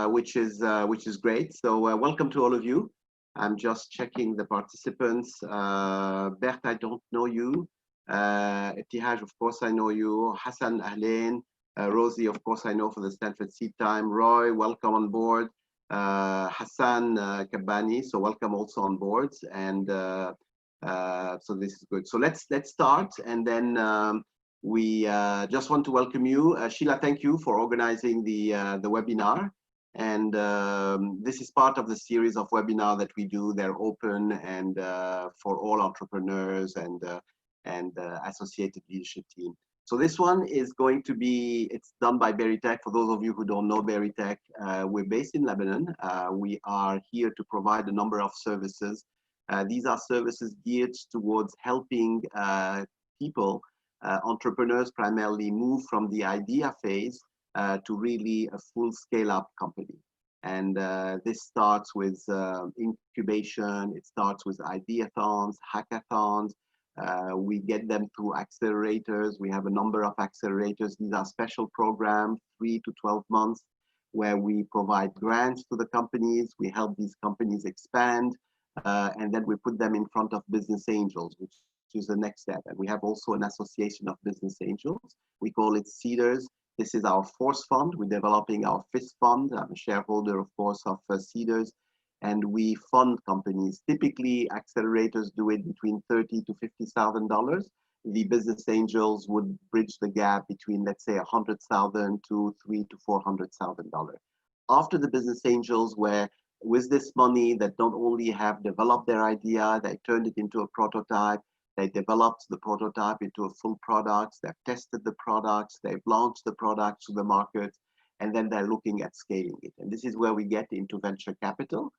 which is great. So welcome to all of you. I'm just checking the participants. Bert, I don't know you. Ittihaj, of course I know you. Hassan, Ahleen. Rosie, of course I know for the Stanford Seed Time. Roy, welcome on board. Hassan Kabbani, so welcome also on board. And so this is good. So let's start, and then we just want to welcome you. Sheila, thank you for organizing the webinar. And this is part of the series of webinars that we do. They're open and for all entrepreneurs and associated leadership team. So this one is going to be, it's done by Berytech. For those of you who don't know Berytech, we're based in Lebanon. We are here to provide a number of services. These are services geared towards helping people, entrepreneurs primarily, move from the idea phase to really a full scale-up company. And this starts with incubation, it starts with ideathons, hackathons. We get them through accelerators. We have a number of accelerators. These are special programs, 3 to 12 months, where we provide grants to the companies. We help these companies expand, and then we put them in front of business angels, which is the next step. And we have also an association of business angels. We call it Seeders. This is our fourth fund. We're developing our fifth fund. I'm a shareholder, of course, of Seeders, and we fund companies. Typically, accelerators do it between $30,000 to $50,000. The business angels would bridge the gap between, let's say, $100,000 to $300,000 to $400,000. After the business angels, where with this money that not only have developed their idea, they turned it into a prototype, they developed the prototype into a full product, they've tested the products, they've launched the products to the market, and then they're looking at scaling it. And this is where we get into venture capital.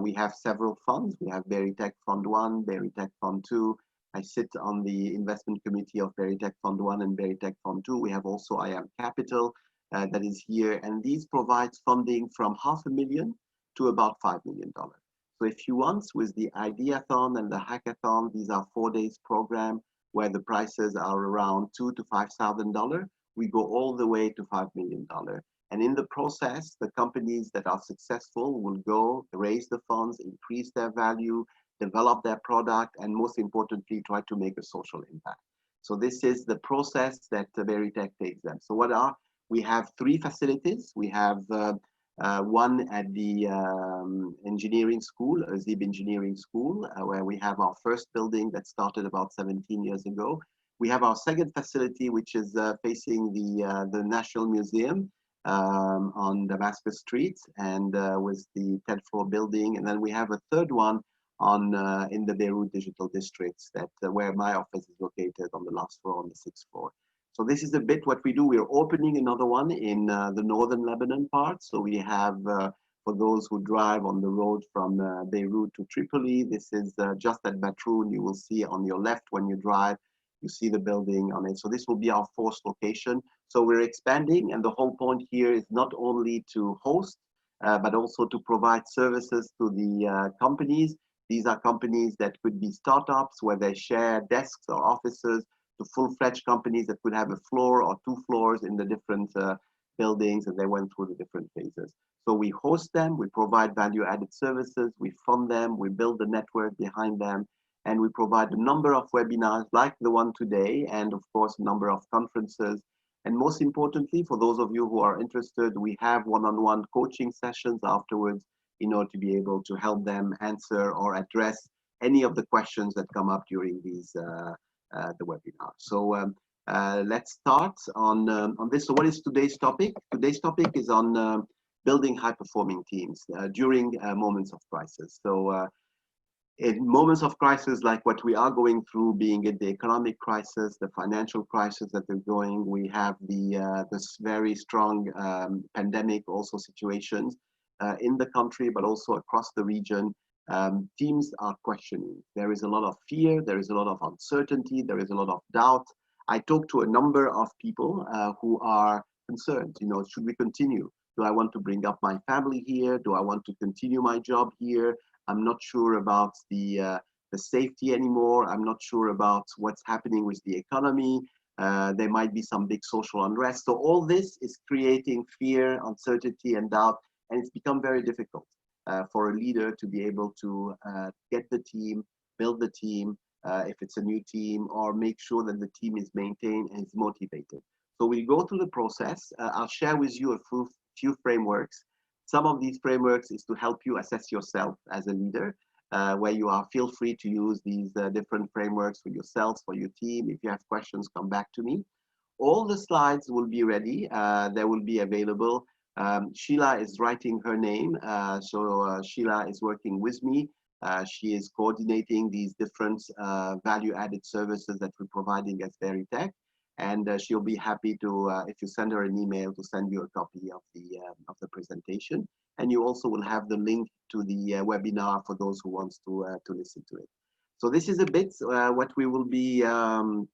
We have several funds. We have Berytech Fund 1, Berytech Fund 2. I sit on the investment committee of Berytech Fund 1 and Berytech Fund 2. We have also I Am Capital that is here. And these provide funding from $500,000 to about $5 million. So if you want, with the Ideathon and the Hackathon, these are 4 days program where the prices are around $2,000 to $5,000. We go all the way to $5 million. And in the process, the companies that are successful will go raise the funds, increase their value, develop their product, and most importantly, try to make a social impact. So this is the process that Berytech takes them. So we have 3 facilities. We have one at the engineering school, Azib Engineering School, where we have our first building that started about 17 years ago. We have our second facility, which is facing the National Museum on Damascus Street, and with the 10th floor building. And then we have a third one on in the Beirut Digital Districts, that where my office is located, on the last floor, on the 6th floor. So this is a bit what we do. We're opening another one in the northern Lebanon part. So we have, for those who drive on the road from Beirut to Tripoli, this is just at Batroun. You will see on your left when you drive, you see the building on it. So this will be our 4th location. So we're expanding, and the whole point here is not only to host, but also to provide services to the companies. These are companies that could be startups where they share desks or offices, to full-fledged companies that could have a floor or 2 floors in the different buildings, and they went through the different phases. So we host them, we provide value-added services, we fund them, we build the network behind them, and we provide a number of webinars like the one today, and of course, a number of conferences. And most importantly, for those of you who are interested, we have one-on-one coaching sessions afterwards in order to be able to help them answer or address any of the questions that come up during these the webinar. So let's start on this. So what is today's topic? Today's topic is on building high-performing teams during moments of crisis. So in moments of crisis like what we are going through, being it the economic crisis, the financial crisis that we're going, we have this very strong pandemic also situations in the country, but also across the region. Teams are questioning. There is a lot of fear, there is a lot of uncertainty, there is a lot of doubt. I talked to a number of people who are concerned. You know, should we continue? Do I want to bring up my family here? Do I want to continue my job here? I'm not sure about the safety anymore. I'm not sure about what's happening with the economy. There might be some big social unrest. So all this is creating fear, uncertainty, and doubt And it's become very difficult for a leader to be able to get the team, build the team, if it's a new team, or make sure that the team is maintained and is motivated. So we go through the process. I'll share with you a few frameworks. Some of these frameworks is to help you assess yourself as a leader, where you are, feel free to use these different frameworks for yourselves, for your team. If you have questions, come back to me. All the slides will be ready. They will be available. Sheila is writing her name. Sheila is working with me. She is coordinating these different value-added services that we're providing as Berytech. And she'll be happy to, if you send her an email, to send you a copy of the presentation. And you also will have the link to the webinar for those who wants to listen to it. So this is a bit what we'll be going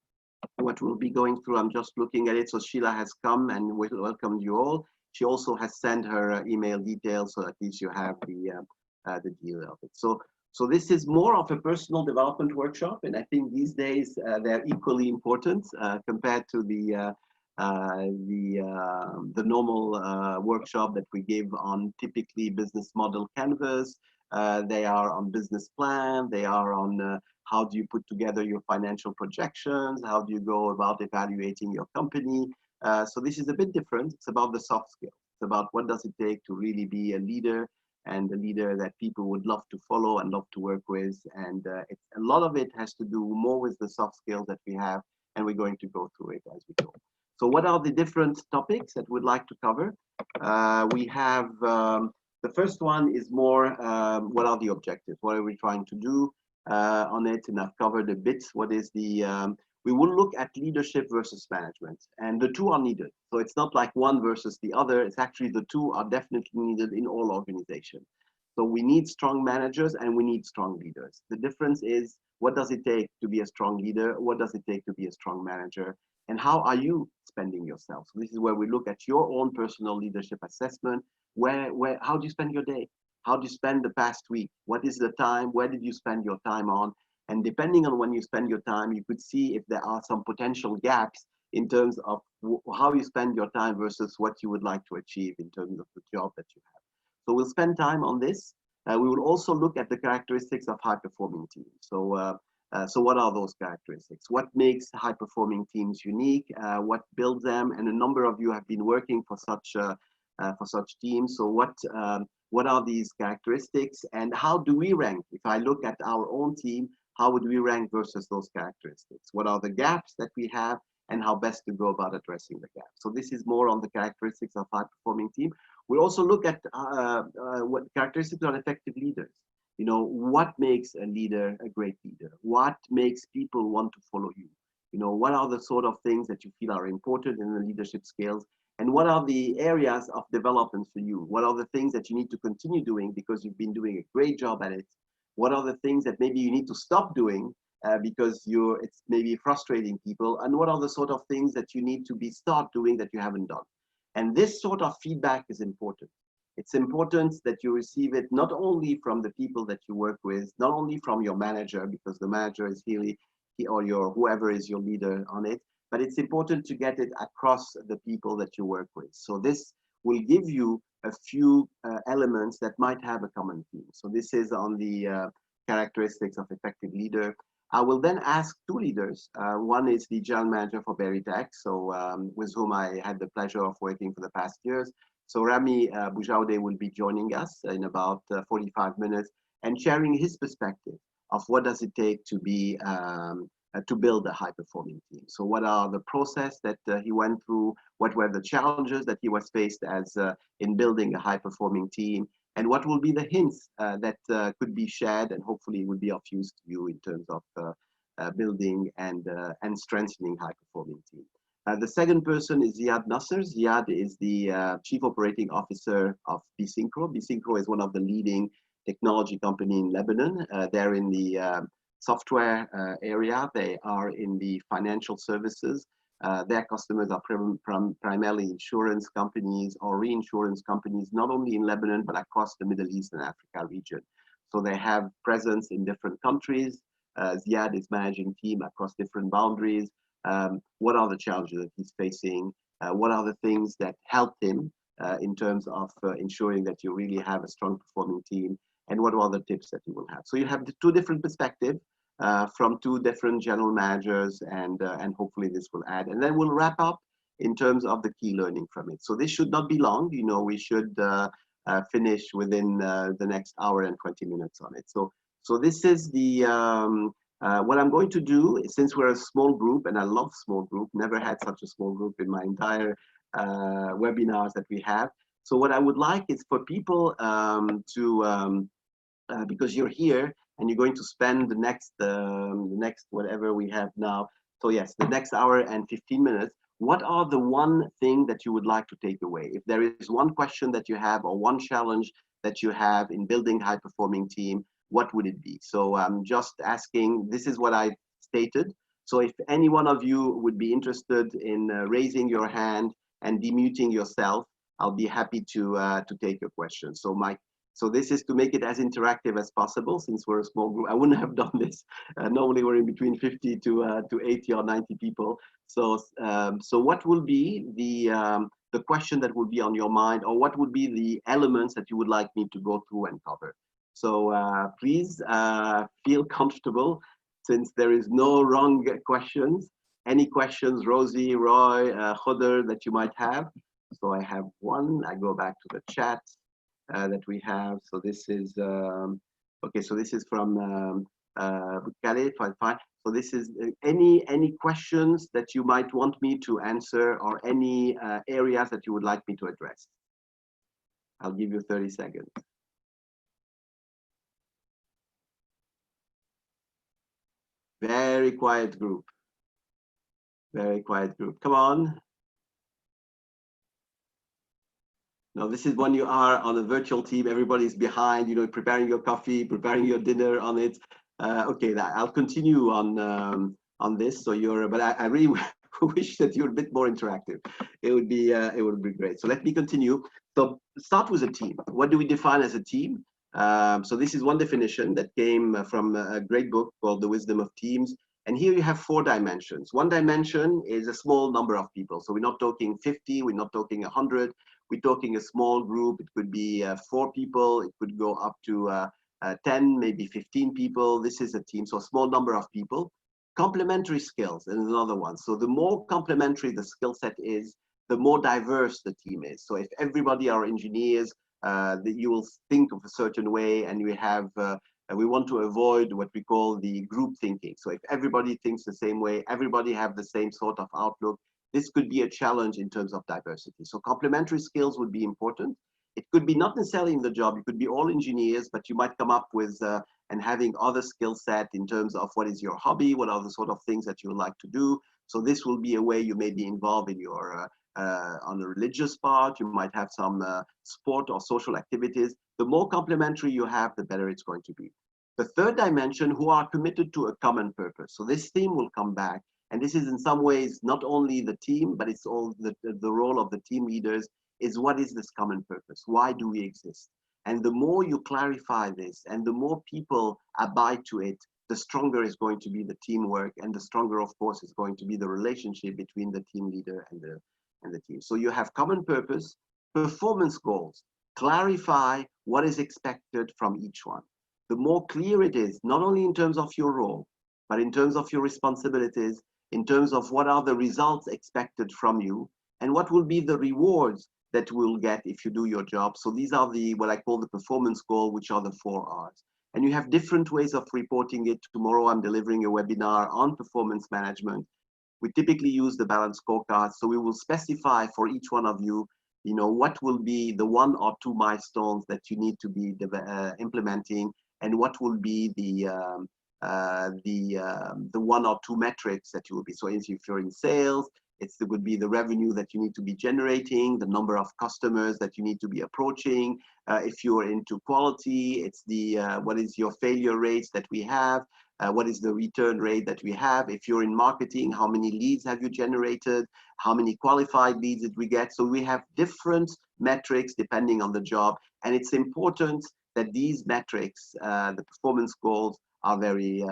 through. I'm just looking at it. So Sheila has come and we welcome you all. She also has sent her email details, so at least you have the deal of it. So this is more of a personal development workshop, and I think these days they're equally important compared to the normal workshop that we give on typically business model canvas. They are on business plan. They are on how do you put together your financial projections? How do you go about evaluating your company? So this is a bit different. It's about the soft skills. It's about what does it take to really be a leader, and a leader that people would love to follow and love to work with. And a lot of it has to do more with the soft skills that we have, and we're going to go through it as we go. So what are the different topics that we'd like to cover? We have, the first one is more, what are the objectives? What are we trying to do on it? And I've covered a bit what is the, we will look at leadership versus management, and the two are needed. So it's not like one versus the other. It's actually the two are definitely needed in all organizations. So we need strong managers and we need strong leaders. The difference is, what does it take to be a strong leader? What does it take to be a strong manager? And how are you spending yourself? So this is where we look at your own personal leadership assessment. How do you spend your day? How do you spend the past week? What is the time? Where did you spend your time on? And depending on when you spend your time, you could see if there are some potential gaps in terms of how you spend your time versus what you would like to achieve in terms of the job that you have. So we'll spend time on this. We will also look at the characteristics of high-performing teams. So what are those characteristics? What makes high-performing teams unique? What builds them? And a number of you have been working for such teams. So what are these characteristics, and how do we rank? If I look at our own team, how would we rank versus those characteristics? What are the gaps that we have, and how best to go about addressing the gaps? So this is more on the characteristics of high-performing team. We also look at what characteristics are effective leaders. You know, what makes a leader a great leader? What makes people want to follow you? You know, what are the sort of things that you feel are important in the leadership skills? And what are the areas of development for you? What are the things that you need to continue doing because you've been doing a great job at it? What are the things that maybe you need to stop doing because it's maybe frustrating people? And what are the sort of things that you need to start doing that you haven't done? And this sort of feedback is important. It's important that you receive it not only from the people that you work with, not only from your manager, because the manager is really, or whoever is your leader on it, but it's important to get it across the people that you work with. So this will give you a few elements that might have a common theme. So this is on the characteristics of effective leader. I will then ask two leaders. One is the general manager for Berytech, so with whom I had the pleasure of working for the past years. So Rami Boujaude will be joining us in about 45 minutes and sharing his perspective of what does it take to be to build a high-performing team. So what are the process that he went through? What were the challenges that he was faced as in building a high-performing team? And what will be the hints that could be shared and hopefully will be of use to you in terms of building and strengthening high-performing team. The second person is Ziad Nasser. Ziad is the Chief Operating Officer of Bsynchro. Bsynchro is one of the leading technology company in Lebanon. They're in the software area. They are in the financial services. Their customers are primarily insurance companies or reinsurance companies, not only in Lebanon, but across the Middle East and Africa region. So they have presence in different countries. Ziad is managing team across different boundaries. What are the challenges that he's facing? What are the things that helped him in terms of ensuring that you really have a strong performing team, and what are other tips that you will have. So you have the two different perspectives from two different general managers, and hopefully this will add. And then we'll wrap up in terms of the key learning from it. So this should not be long. You know, we should finish within the next hour and 20 minutes on it. So this is the what I'm going to do, since we're a small group, and I love small group, never had such a small group in my entire webinars that we have. So what I would like is for people because you're here and you're going to spend the next whatever we have now. So yes, the next hour and 15 minutes. What are the one thing that you would like to take away? If there is one question that you have or one challenge that you have in building high performing team, what would it be? So I'm just asking, this is what I stated. So if any one of you would be interested in raising your hand and demuting yourself, I'll be happy to take your question. So so this is to make it as interactive as possible, since we're a small group. I wouldn't have done this. Normally we're in between 50 to 80 or 90 people. So so what will be the question that will be on your mind, or what would be the elements that you would like me to go through and cover? So please feel comfortable, since there is no wrong questions. Any questions, Rosie, Roy, Khodr, that you might have? So I have one. I go back to the chat that we have. So this is okay. So this is from Khaled. Fine. So this is any questions that you might want me to answer, or any areas that you would like me to address. I'll give you 30 seconds. Very quiet group. Very quiet group. Come on. No, this is when you are on a virtual team. Everybody's behind, you know, preparing your coffee, preparing your dinner on it. Okay, I'll continue on this. So but I really wish that you're a bit more interactive. It would be great. So let me continue. So start with a team. What do we define as a team? So this is one definition that came from a great book called The Wisdom of Teams. And here you have 4 dimensions. One dimension is a small number of people. So we're not talking 50, we're not talking 100. We're talking a small group. It could be 4 people. It could go up to 10, maybe 15 people. This is a team, so a small number of people. Complementary skills is another one. So the more complementary the skill set is, the more diverse the team is. So if everybody are engineers, that you will think of a certain way, and we want to avoid what we call the group thinking. So if everybody thinks the same way, everybody have the same sort of outlook, this could be a challenge in terms of diversity. So complementary skills would be important. It could be not necessarily in the job, it could be all engineers, but you might come up with and having other skill set in terms of what is your hobby, what are the sort of things that you would like to do. So this will be a way you may be involved in your on the religious part. You might have some sport or social activities. The more complementary you have, the better it's going to be. The third dimension, who are committed to a common purpose. So this theme will come back. And this is in some ways not only the team, but it's all the role of the team leaders is, what is this common purpose? Why do we exist? And the more you clarify this and the more people abide to it, the stronger is going to be the teamwork, and the stronger, of course, is going to be the relationship between the team leader and the team. So you have common purpose, performance goals, clarify what is expected from each one. The more clear it is, not only in terms of your role, but in terms of your responsibilities, in terms of what are the results expected from you, and what will be the rewards that we'll get if you do your job. So these are what I call the performance goal, which are the 4 R's. And you have different ways of reporting it. Tomorrow I'm delivering a webinar on performance management. We typically use the balanced scorecard. So we will specify for each one of you, you know, what will be the 1 or 2 milestones that you need to be implementing, and what will be the 1 or 2 metrics that you will be. So if you're in sales, it would be the revenue that you need to be generating, the number of customers that you need to be approaching. If you're into quality, it's what is your failure rates that we have, what is the return rate that we have. If you're in marketing, how many leads have you generated, how many qualified leads did we get. So we have different metrics depending on the job, and it's important that these metrics, the performance goals, are very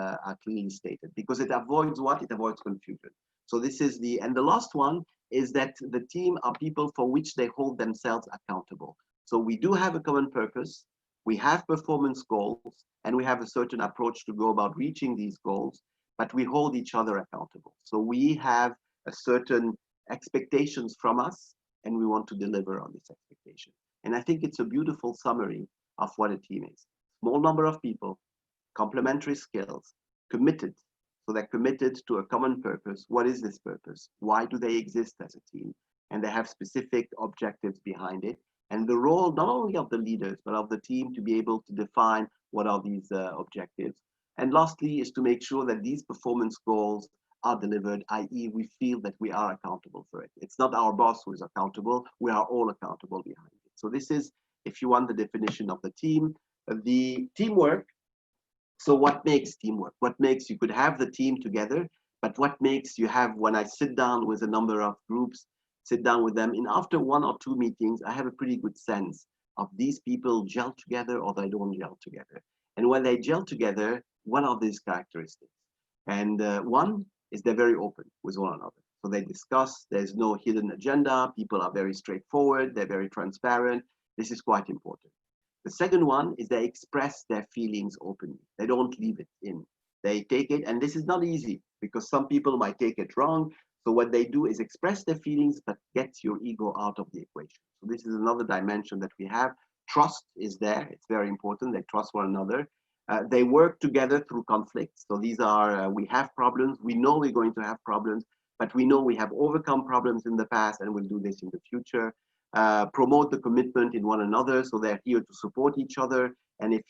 clearly stated, because it avoids what? It avoids confusion. So this is and the last one is that the team are people for which they hold themselves accountable. So we do have a common purpose, we have performance goals, and we have a certain approach to go about reaching these goals, but we hold each other accountable. So we have a certain expectations from us, and we want to deliver on this expectation. And I think it's a beautiful summary of what a team is. Small number of people, complementary skills, committed. So they're committed to a common purpose. What is this purpose? Why do they exist as a team? And they have specific objectives behind it. And the role not only of the leaders, but of the team to be able to define what are these objectives. And lastly is to make sure that these performance goals are delivered, i.e. we feel that we are accountable for it. It's not our boss who is accountable, we are all accountable behind it. So this is, if you want, the definition of the team. The teamwork, so what makes teamwork? What makes, you could have the team together, but what makes you have, when I sit down with a number of groups, sit down with them, and after 1 or 2 meetings, I have a pretty good sense of these people gel together or they don't gel together. And when they gel together, what are these characteristics? And one is they're very open with one another. So they discuss, there's no hidden agenda, people are very straightforward, they're very transparent. This is quite important. The second one is they express their feelings openly. They don't leave it in. They take it, and this is not easy because some people might take it wrong. So what they do is express their feelings, but get your ego out of the equation. So this is another dimension that we have. Trust is there. It's very important. They trust one another. They work together through conflicts. So these are, we have problems. We know we're going to have problems, but we know we have overcome problems in the past and we'll do this in the future. Promote the commitment in one another. So they're here to support each other. And if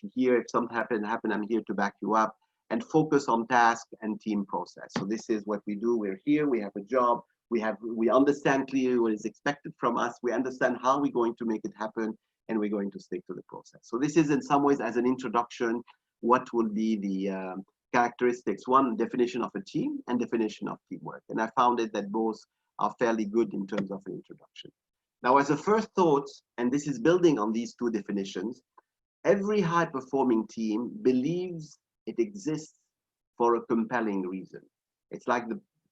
something happen, I'm here to back you up. And focus on task and team process. So this is what we do. We're here, we have a job, we understand clearly what is expected from us, we understand how we're going to make it happen, and we're going to stick to the process. So this is in some ways, as an introduction, what will be the characteristics, one, definition of a team and definition of teamwork. And I found it that both are fairly good in terms of an introduction. Now, as a first thought, and this is building on these two definitions, every high-performing team believes it exists for a compelling reason. It's like,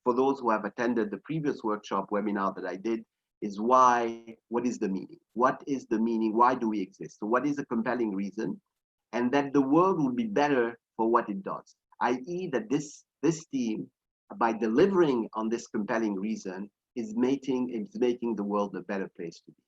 for those who have attended the previous workshop webinar that I did, is why, what is the meaning? What is the meaning? Why do we exist? So what is a compelling reason? And that the world will be better for what it does, i.e. that this team, by delivering on this compelling reason, is making the world a better place to be.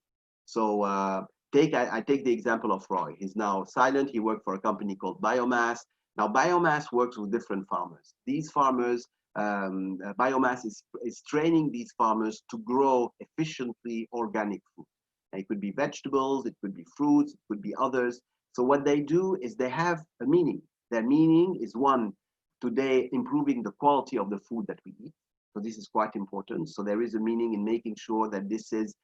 So I take the example of Roy. He's now silent. He worked for a company called Biomass. Now, Biomass works with different farmers. These farmers, Biomass is training these farmers to grow efficiently organic food. And it could be vegetables, it could be fruits, it could be others. So what they do is they have a meaning. Their meaning is, one, today improving the quality of the food that we eat. So this is quite important. So there is a meaning in making sure that this is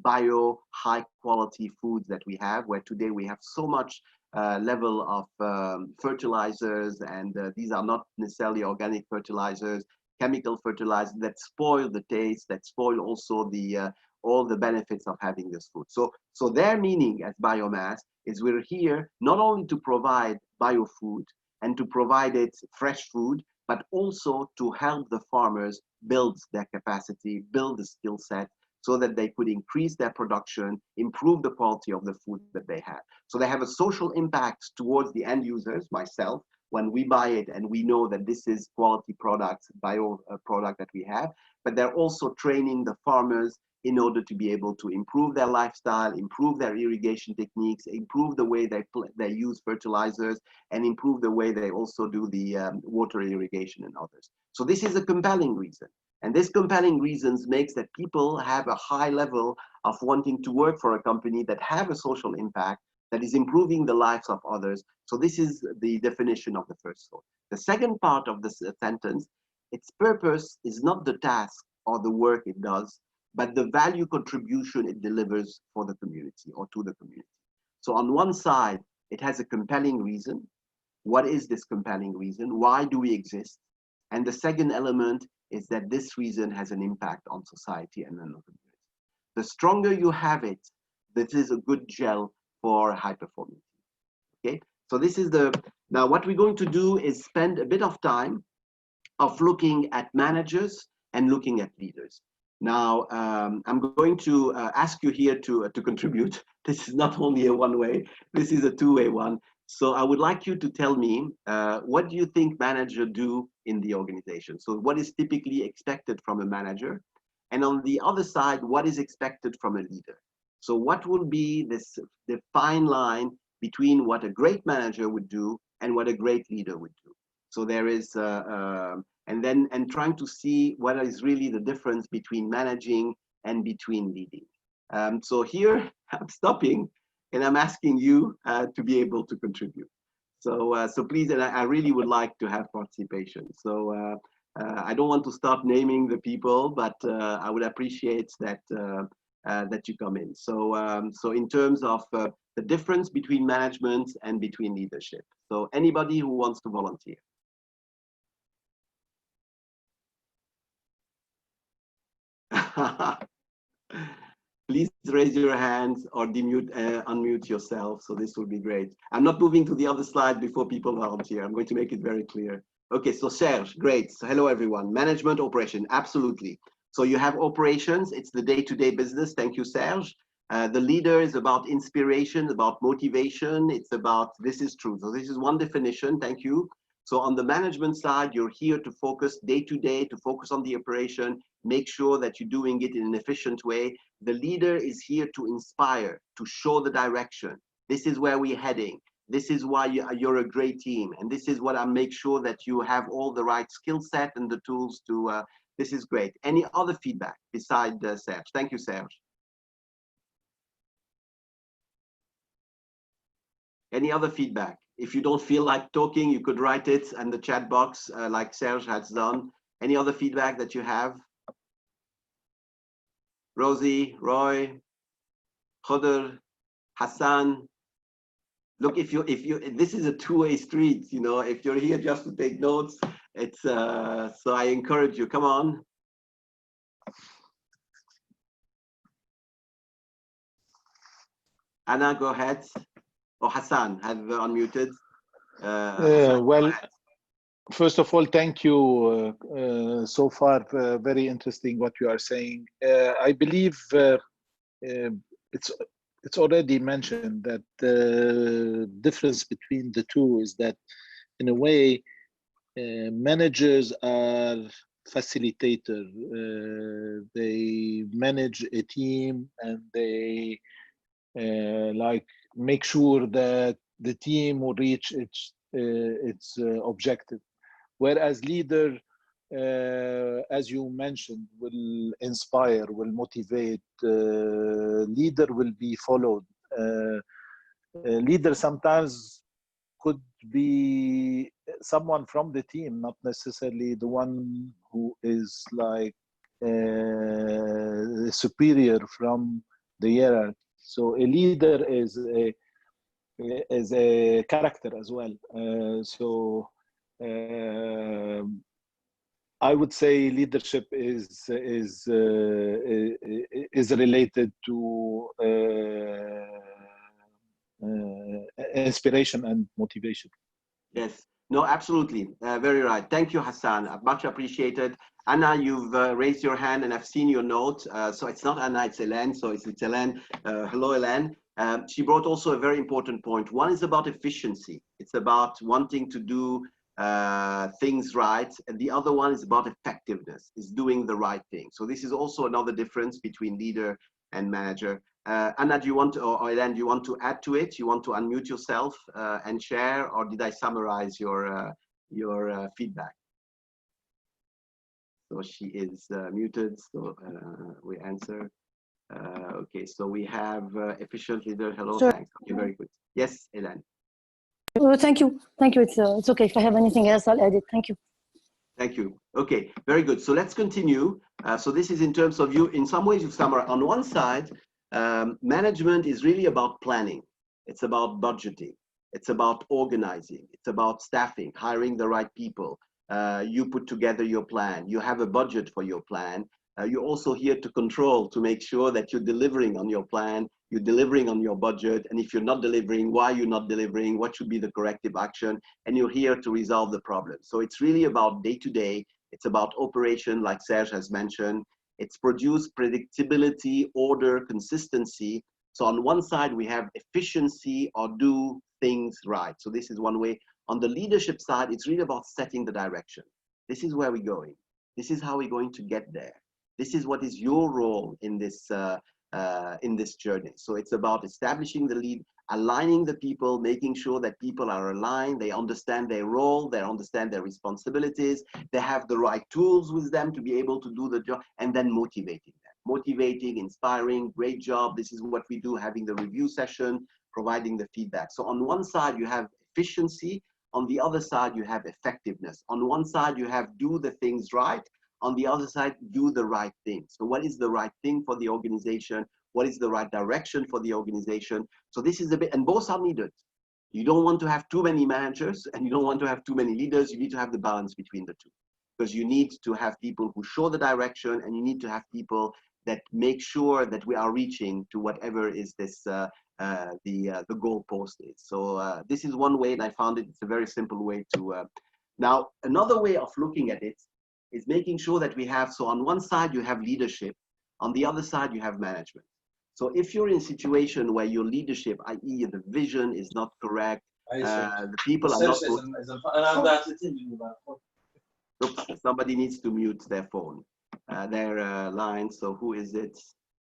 bio, high quality foods that we have, where today we have so much level of fertilizers, and these are not necessarily organic fertilizers, chemical fertilizers that spoil the taste, that spoil also the all the benefits of having this food. So their meaning as Biomass is, we're here not only to provide bio food and to provide it fresh food, but also to help the farmers build their capacity, build the skill set, so that they could increase their production, improve the quality of the food that they have. So they have a social impact towards the end users, myself, when we buy it and we know that this is quality products, bio product that we have, but they're also training the farmers in order to be able to improve their lifestyle, improve their irrigation techniques, improve the way they use fertilizers, and improve the way they also do the water irrigation and others. So this is a compelling reason. And this compelling reasons makes that people have a high level of wanting to work for a company that have a social impact, that is improving the lives of others. So this is the definition of the first thought. The second part of this sentence, its purpose is not the task or the work it does, but the value contribution it delivers for the community or to the community. So on one side, it has a compelling reason. What is this compelling reason? Why do we exist? And the second element is that this reason has an impact on society and on the community. The stronger you have it, this is a good gel for high performance. Okay, so this is now what we're going to do is spend a bit of time of looking at managers and looking at leaders. Now, I'm going to ask you here to contribute. This is not only a one-way, this is a two-way one. So I would like you to tell me, what do you think managers do in the organization? So what is typically expected from a manager? And on the other side, what is expected from a leader? So what will be the fine line between what a great manager would do and what a great leader would do? So there is, and trying to see what is really the difference between managing and between leading. So here I'm stopping and I'm asking you to be able to contribute. So please, and I really would like to have participation. So I don't want to start naming the people, but I would appreciate that that you come in. So in terms of the difference between management and between leadership. So anybody who wants to volunteer. Please raise your hands or unmute yourself. So this will be great. I'm not moving to the other slide before people volunteer. I'm going to make it very clear. Okay, so Serge, great. So hello, everyone. Management operation, absolutely. So you have operations. It's the day-to-day business. Thank you, Serge. The leader is about inspiration, about motivation. It's about, this is true. So this is one definition. Thank you. So on the management side, you're here to focus day-to-day, to focus on the operation, make sure that you're doing it in an efficient way. The leader is here to inspire, to show the direction. This is where we're heading. This is why you're a great team. And this is what I make sure that you have all the right skill set and the tools to, this is great. Any other feedback besides Serge? Thank you, Serge. Any other feedback? If you don't feel like talking, you could write it in the chat box like Serge has done. Any other feedback that you have? Rosie, Roy, Khodr, Hassan. Look, if you, this is a two-way street, you know, if you're here just to take notes, it's, so I encourage you, come on. Anna, go ahead. Or Hassan, have unmuted. Hassan, well, first of all, thank you. So far, very interesting what you are saying. I believe it's already mentioned that the difference between the two is that, in a way, managers are facilitator. They manage a team and they like make sure that the team will reach its objective, whereas leader, as you mentioned, will inspire, will motivate. Leader will be followed. Leader sometimes could be someone from the team, not necessarily the one who is like superior from the hierarchy. So a leader is a character as well. I would say leadership is related to inspiration and motivation. Yes, no, absolutely, very right. Thank you, Hassan. Much appreciated. Anna, you've raised your hand and I've seen your note. So it's not Anna, it's Hélène. So it's Hélène. Hello, Hélène. She brought also a very important point. One is about efficiency. It's about wanting to do things right. And the other one is about effectiveness, is doing the right thing. So this is also another difference between leader and manager. Anna, do you want to, or Hélène, do you want to add to it? You want to unmute yourself and share, or did I summarize your feedback? So she is muted, so we answer. Okay, so we have efficient leader. Hello, sure. Thanks. Okay, very good. Yes, Hélène. Thank you. Thank you. It's okay. If I have anything else, I'll add it. Thank you. Thank you. Okay, very good. So let's continue. So this is in terms of you, in some ways you've summarized. On one side, management is really about planning. It's about budgeting. It's about organizing. It's about staffing, hiring the right people. You put together your plan. You have a budget for your plan. You're also here to control, to make sure that you're delivering on your plan, you're delivering on your budget, and if you're not delivering, why you're not delivering, what should be the corrective action, and you're here to resolve the problem. So it's really about day-to-day. It's about operation, like Serge has mentioned. It's produce predictability, order, consistency. So on one side, we have efficiency or do things right. So this is one way. On the leadership side, it's really about setting the direction. This is where we're going. This is how we're going to get there. This is what is your role in this journey. So it's about establishing the lead, aligning the people, making sure that people are aligned, they understand their role, they understand their responsibilities, they have the right tools with them to be able to do the job, and then motivating them. Motivating, inspiring, great job. This is what we do, having the review session, providing the feedback. So on one side, you have efficiency. On the other side, you have effectiveness. On one side, you have do the things right. On the other side, do the right thing. So what is the right thing for the organization? What is the right direction for the organization? So this is a bit, and both are needed. You don't want to have too many managers and you don't want to have too many leaders. You need to have the balance between the two, because you need to have people who show the direction, and you need to have people that make sure that we are reaching to whatever is this the goal post is. So this is one way, and I found it's a very simple way to. Now, another way of looking at it is making sure that we have, so on one side you have leadership, on the other side you have management. So if you're in a situation where your leadership, i.e. the vision is not correct, the people are not. Oops, somebody needs to mute their phone, their line. So who is it?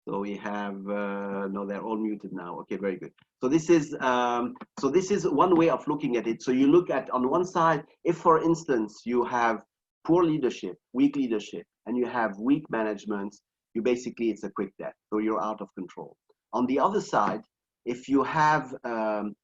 So we have, no, they're all muted now. Okay, very good. So this is one way of looking at it. So you look at, on one side, if for instance, you have poor leadership, weak leadership, and you have weak management, you basically, it's a quick death. So you're out of control. On the other side, if you have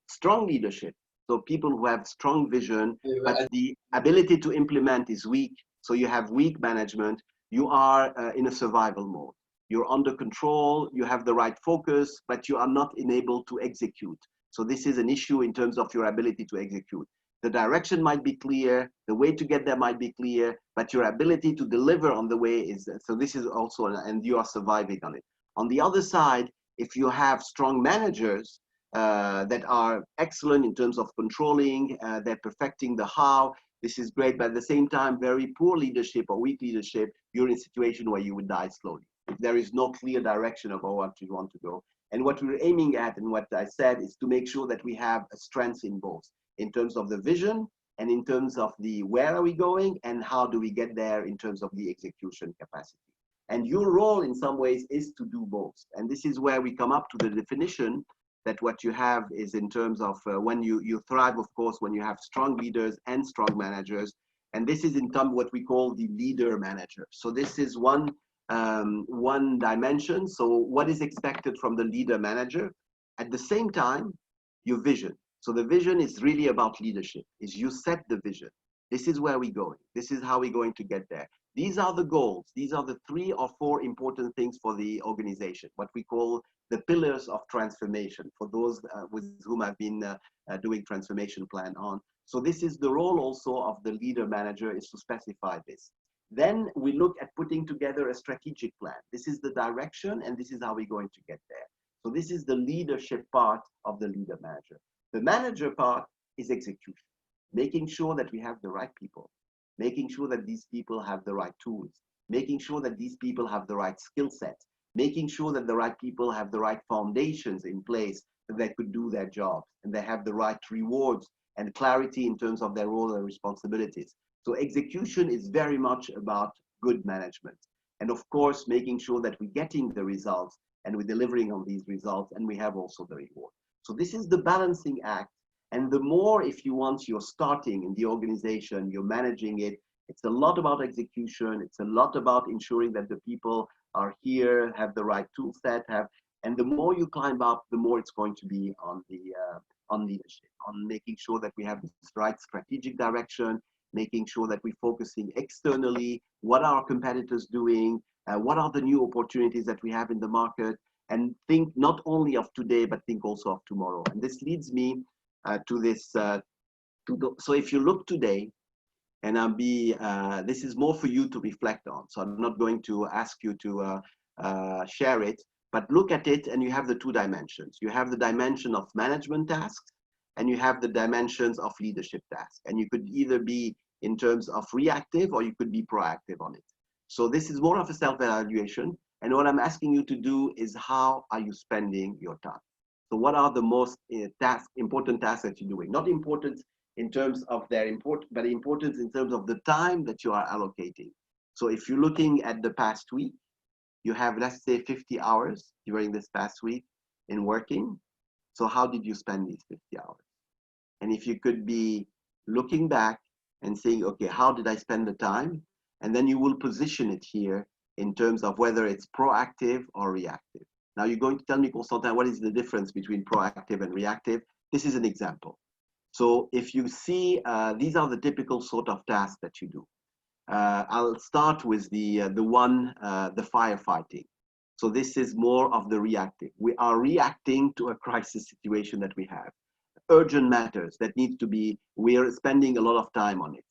strong leadership, so people who have strong vision, but the ability to implement is weak, so you have weak management, you are in a survival mode. You're under control, you have the right focus, but you are not enabled to execute. So this is an issue in terms of your ability to execute. The direction might be clear, the way to get there might be clear, but your ability to deliver on the way is, so this is also, and you are surviving on it. On the other side, if you have strong managers that are excellent in terms of controlling, they're perfecting the how, this is great, but at the same time, very poor leadership or weak leadership, you're in a situation where you would die slowly. If there is no clear direction of what you want to go. And what we're aiming at, and what I said, is to make sure that we have a strength in both, in terms of the vision and in terms of the where are we going and how do we get there in terms of the execution capacity. And your role in some ways is to do both. And this is where we come up to the definition that what you have is in terms of when you thrive, of course, when you have strong leaders and strong managers. And this is in terms of what we call the leader manager. So this is one dimension. So what is expected from the leader manager? At the same time, your vision. So the vision is really about leadership, is you set the vision. This is where we're going. This is how we're going to get there. These are the goals. These are the 3 or 4 important things for the organization, what we call the pillars of transformation, for those with whom I've been doing transformation plan on. So this is the role also of the leader manager, is to specify this. Then we look at putting together a strategic plan. This is the direction, and this is how we're going to get there. So this is the leadership part of the leader manager. The manager part is execution, making sure that we have the right people, making sure that these people have the right tools, making sure that these people have the right skill set, making sure that the right people have the right foundations in place that they could do their jobs, and they have the right rewards and clarity in terms of their role and responsibilities. So execution is very much about good management. And of course, making sure that we're getting the results and we're delivering on these results, and we have also the reward. So this is the balancing act. And the more, if you want, you're starting in the organization, you're managing it, it's a lot about execution. It's a lot about ensuring that the people are here, have the right tool set, and the more you climb up, the more it's going to be on leadership, on making sure that we have the right strategic direction, making sure that we're focusing externally, what are our competitors doing, what are the new opportunities that we have in the market, and think not only of today, but think also of tomorrow. And this leads me to this, so if you look today, and this is more for you to reflect on, so I'm not going to ask you to share it, but look at it, and you have the 2 dimensions. You have the dimension of management tasks, and you have the dimensions of leadership tasks. And you could either be in terms of reactive, or you could be proactive on it. So this is more of a self-evaluation. And what I'm asking you to do is, how are you spending your time? So what are the most important tasks that you're doing? Not important in terms of their importance, but importance in terms of the time that you are allocating. So if you're looking at the past week, you have, let's say, 50 hours during this past week in working. So how did you spend these 50 hours? And if you could be looking back and saying, okay, how did I spend the time? And then you will position it here in terms of whether it's proactive or reactive. Now you're going to tell me, Constantin, what is the difference between proactive and reactive? This is an example. So if you see, these are the typical sort of tasks that you do. I'll start with the firefighting. So this is more of the reactive. We are reacting to a crisis situation that we have. Urgent matters that need to be, we are spending a lot of time on it.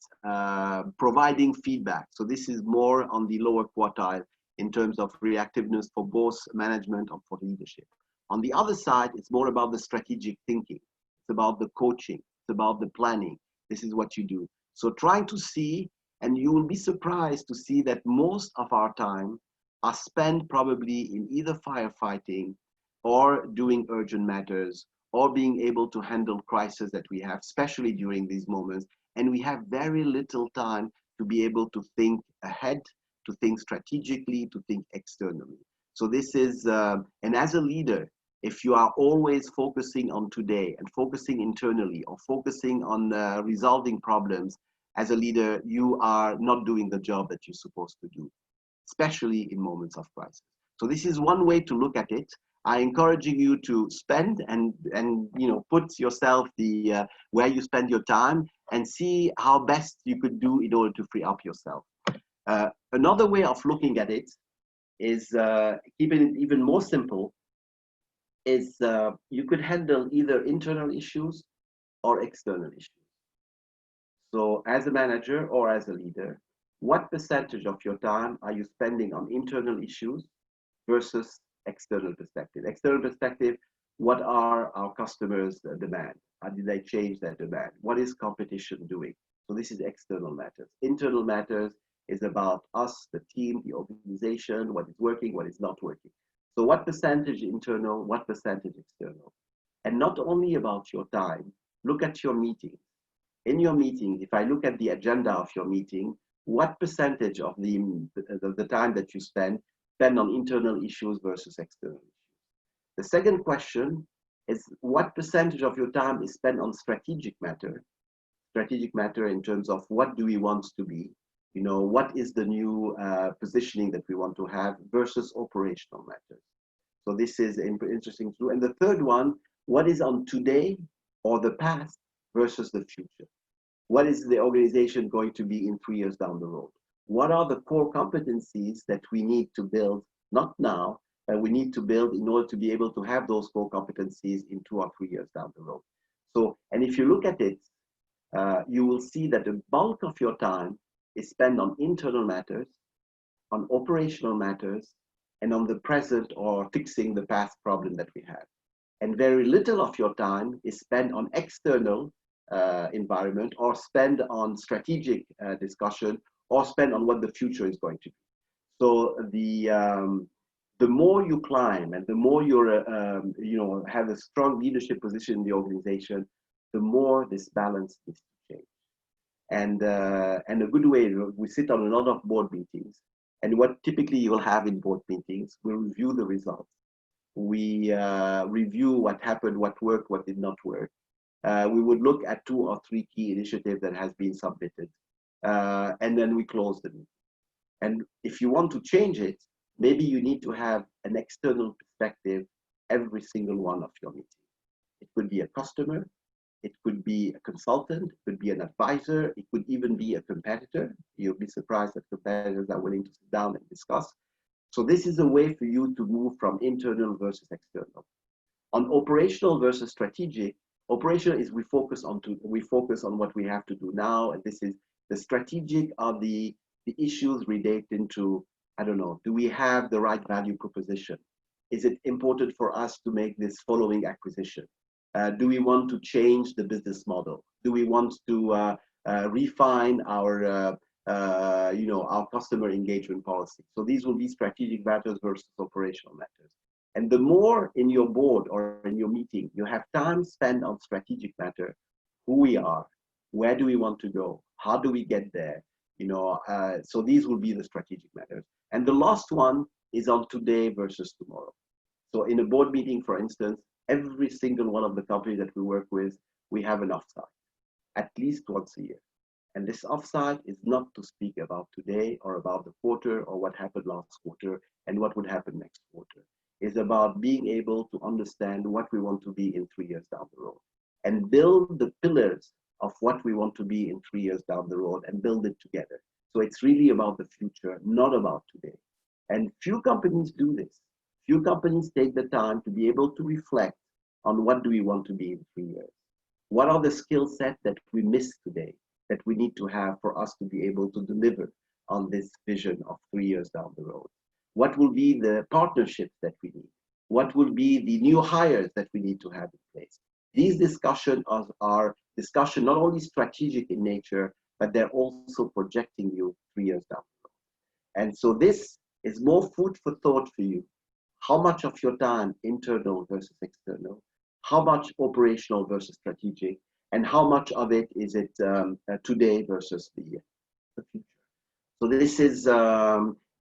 Providing feedback. So this is more on the lower quartile in terms of reactiveness for both management or for leadership. On the other side, it's more about the strategic thinking. It's about the coaching. It's about the planning. This is what you do. So trying to see, and you will be surprised to see that most of our time are spent probably in either firefighting or doing urgent matters or being able to handle crises that we have, especially during these moments. And we have very little time to be able to think ahead, to think strategically, to think externally. So this is, and as a leader, if you are always focusing on today and focusing internally or focusing on resolving problems, as a leader, you are not doing the job that you're supposed to do, especially in moments of crisis. So this is one way to look at it. I encouraging you to spend and put yourself where you spend your time and see how best you could do in order to free up yourself. Another way of looking at it is keeping it even more simple. Is you could handle either internal issues or external issues. So as a manager or as a leader, what percentage of your time are you spending on internal issues versus external perspective? External perspective, what are our customers' demand? How did they change their demand? What is competition doing? So this is external matters. Internal matters is about us, the team, the organization, what is working, what is not working. So what percentage internal, what percentage external? And not only about your time, look at your meetings. In your meeting, if I look at the agenda of your meeting, what percentage of the time that you spend on internal issues versus external issues? The second question is, what percentage of your time is spent on strategic matter? Strategic matter in terms of what do we want to be? What is the new positioning that we want to have versus operational matters? So this is interesting too. And the third one, what is on today or the past versus the future? What is the organization going to be in 3 years down the road? What are the core competencies that we need to build, not now, but we need to build in order to be able to have those core competencies in 2 or 3 years down the road? So, and if you look at it, you will see that the bulk of your time is spent on internal matters, on operational matters, and on the present or fixing the past problem that we have. And very little of your time is spent on external environment, or spend on strategic discussion, or spend on what the future is going to be. So the more you climb and the more you're have a strong leadership position in the organization, the more this balance needs to change. And a good way, we sit on a lot of board meetings, and what typically you will have in board meetings, we review the results. We review what happened, what worked, what did not work. We would look at 2 or 3 key initiatives that has been submitted, and then we close the meeting. And if you want to change it, maybe you need to have an external perspective every single one of your meetings. It could be a customer, it could be a consultant, it could be an advisor, it could even be a competitor. You'll be surprised that competitors are willing to sit down and discuss. So this is a way for you to move from internal versus external. On operational versus strategic, operational is we focus on what we have to do now, and this is the strategic are the issues relating to, I don't know, do we have the right value proposition? Is it important for us to make this following acquisition? Do we want to change the business model? Do we want to refine our our customer engagement policy. So these will be strategic matters versus operational matters. And the more in your board or in your meeting you have time spent on strategic matter, who we are, where do we want to go, how do we get there, so these will be the strategic matters. And the last one is on today versus tomorrow. So in a board meeting, for instance, every single one of the companies that we work with, we have an offsite at least once a year. And this offsite is not to speak about today or about the quarter or what happened last quarter and what would happen next quarter. It's about being able to understand what we want to be in 3 years down the road and build the pillars of what we want to be in 3 years down the road and build it together. So it's really about the future, not about today. And few companies do this. Few companies take the time to be able to reflect on what do we want to be in 3 years. What are the skill sets that we miss today that we need to have for us to be able to deliver on this vision of 3 years down the road? What will be the partnerships that we need? What will be the new hires that we need to have in place? These discussions are discussion not only strategic in nature, but they're also projecting you 3 years down the road. And so this is more food for thought for you. How much of your time internal versus external? How much operational versus strategic? And how much of it is it today versus the future? So this is,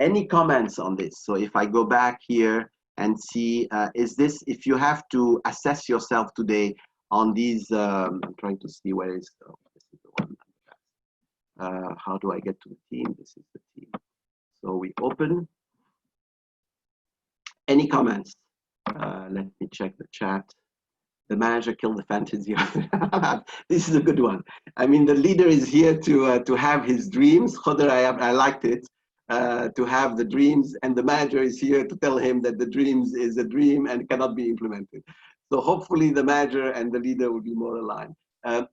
any comments on this? So if I go back here and see, is this, if you have to assess yourself today on these, I'm trying to see where is, this is the one. How do I get to the team? This is the team. So we open. Any comments? Let me check the chat. The manager killed the fantasy. This is a good one. I mean, the leader is here to have his dreams. Khadr, I liked it, to have the dreams, and the manager is here to tell him that the dreams is a dream and cannot be implemented. So hopefully the manager and the leader will be more aligned.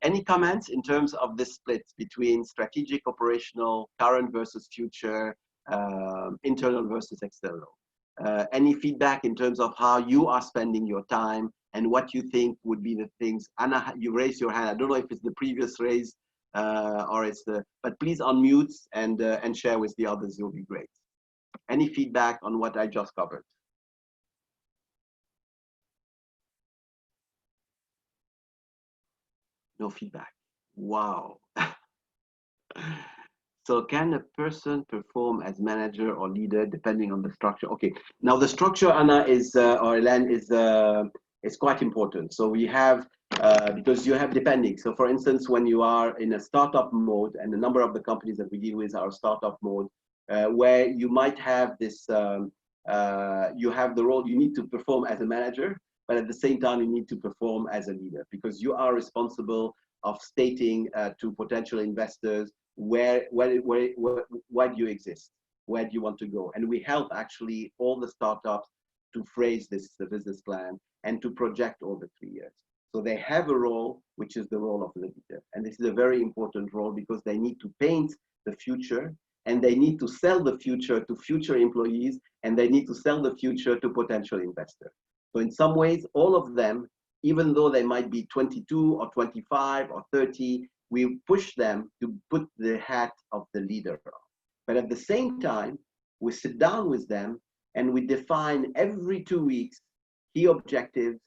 Any comments in terms of this split between strategic, operational, current versus future, internal versus external? Any feedback in terms of how you are spending your time and what you think would be the things? Anna, you raised your hand. I don't know if it's the previous raise or it's the, but please unmute and share with the others. You'll be great. Any feedback on what I just covered? No feedback. Wow. So can a person perform as manager or leader depending on the structure? Okay, now the structure, Anna, is or Elen, is quite important. So we have, because you have depending. So for instance, when you are in a startup mode, and a number of the companies that we deal with are startup mode, where you might have this, you have the role you need to perform as a manager, but at the same time, you need to perform as a leader because you are responsible of stating to potential investors where do you exist, where do you want to go, and we help actually all the startups to phrase this the business plan and to project over 3 years. So they have a role which is the role of the leader, and this is a very important role because they need to paint the future and they need to sell the future to future employees and they need to sell the future to potential investors. So in some ways, all of them, even though they might be 22 or 25 or 30, we push them to put the hat of the leader on. But at the same time, we sit down with them and we define every 2 weeks key objectives,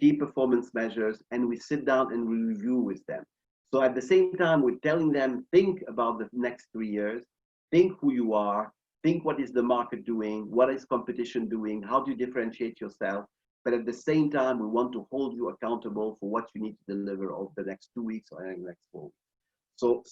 key performance measures, and we sit down and we review with them. So at the same time, we're telling them, think about the next 3 years, think who you are, think what is the market doing, what is competition doing, how do you differentiate yourself? But at the same time, we want to hold you accountable for what you need to deliver over the next 2 weeks or the next 4 weeks.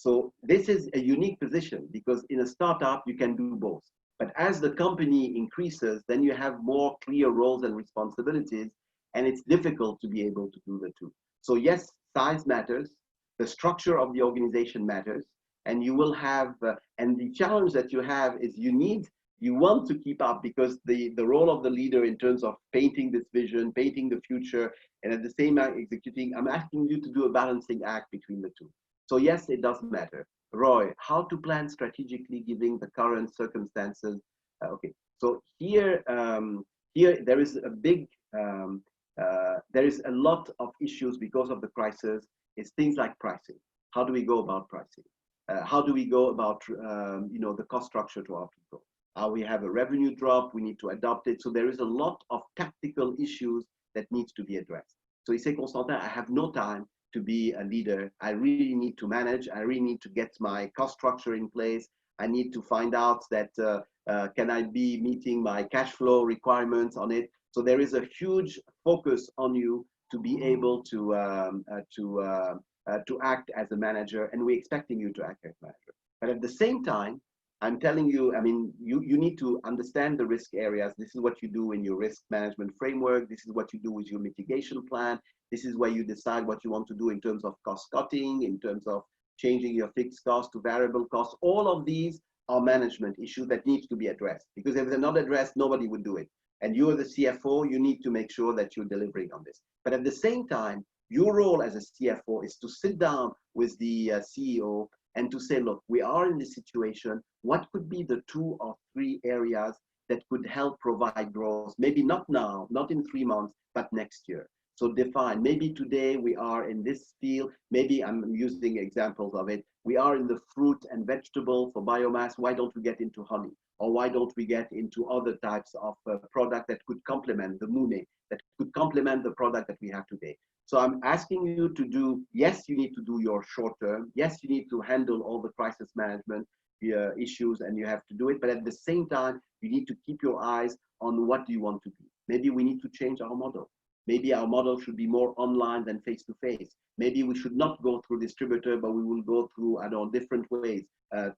So this is a unique position because in a startup, you can do both. But as the company increases, then you have more clear roles and responsibilities, and it's difficult to be able to do the two. So yes, size matters, the structure of the organization matters, and you will have, and the challenge that you have is you want to keep up because the role of the leader in terms of painting this vision, painting the future, and at the same time executing, I'm asking you to do a balancing act between the two. So yes, it does matter. Roy, how to plan strategically given the current circumstances? Okay, so here there is a big, there is a lot of issues because of the crisis. It's things like pricing. How do we go about pricing? How do we go about, the cost structure to our people? We have a revenue drop, we need to adopt it. So there is a lot of tactical issues that needs to be addressed. So he said, Constantin, I have no time to be a leader. I really need to manage. I really need to get my cost structure in place. I need to find out that can I be meeting my cash flow requirements on it. So there is a huge focus on you to be able to act as a manager, and we're expecting you to act as a manager. But at the same time, I'm telling you, I mean, you need to understand the risk areas. This is what you do in your risk management framework. This is what you do with your mitigation plan. This is where you decide what you want to do in terms of cost cutting, in terms of changing your fixed cost to variable costs. All of these are management issues that need to be addressed, because if they're not addressed, nobody would do it. And you're the CFO, you need to make sure that you're delivering on this. But at the same time, your role as a CFO is to sit down with the CEO and to say, look, we are in this situation. What could be the 2 or 3 areas that could help provide growth? Maybe not now, not in 3 months, but next year. So define, maybe today we are in this field, maybe I'm using examples of it. We are in the fruit and vegetable for biomass. Why don't we get into honey? Or why don't we get into other types of product that could complement the mune, that could complement the product that we have today? So I'm asking you to do, yes, you need to do your short term. Yes, you need to handle all the crisis management issues, and you have to do it. But at the same time, you need to keep your eyes on what do you want to be. Maybe we need to change our model. Maybe our model should be more online than face-to-face. Maybe we should not go through distributor, but we will go through, I don't know, different ways,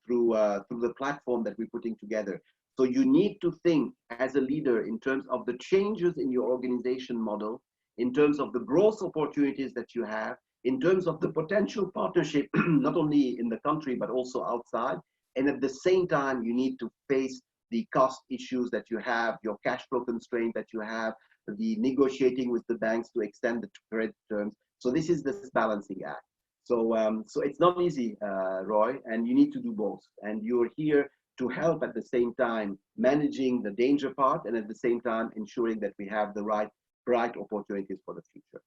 through the platform that we're putting together. So you need to think as a leader in terms of the changes in your organization model, in terms of the growth opportunities that you have, in terms of the potential partnership, not only in the country, but also outside. And at the same time, you need to face the cost issues that you have, your cash flow constraint that you have, the negotiating with the banks to extend the credit terms. So this is this balancing act. So, so it's not easy, Roy, and you need to do both. And you're here to help at the same time managing the danger part, and at the same time ensuring that we have the right bright opportunities for the future.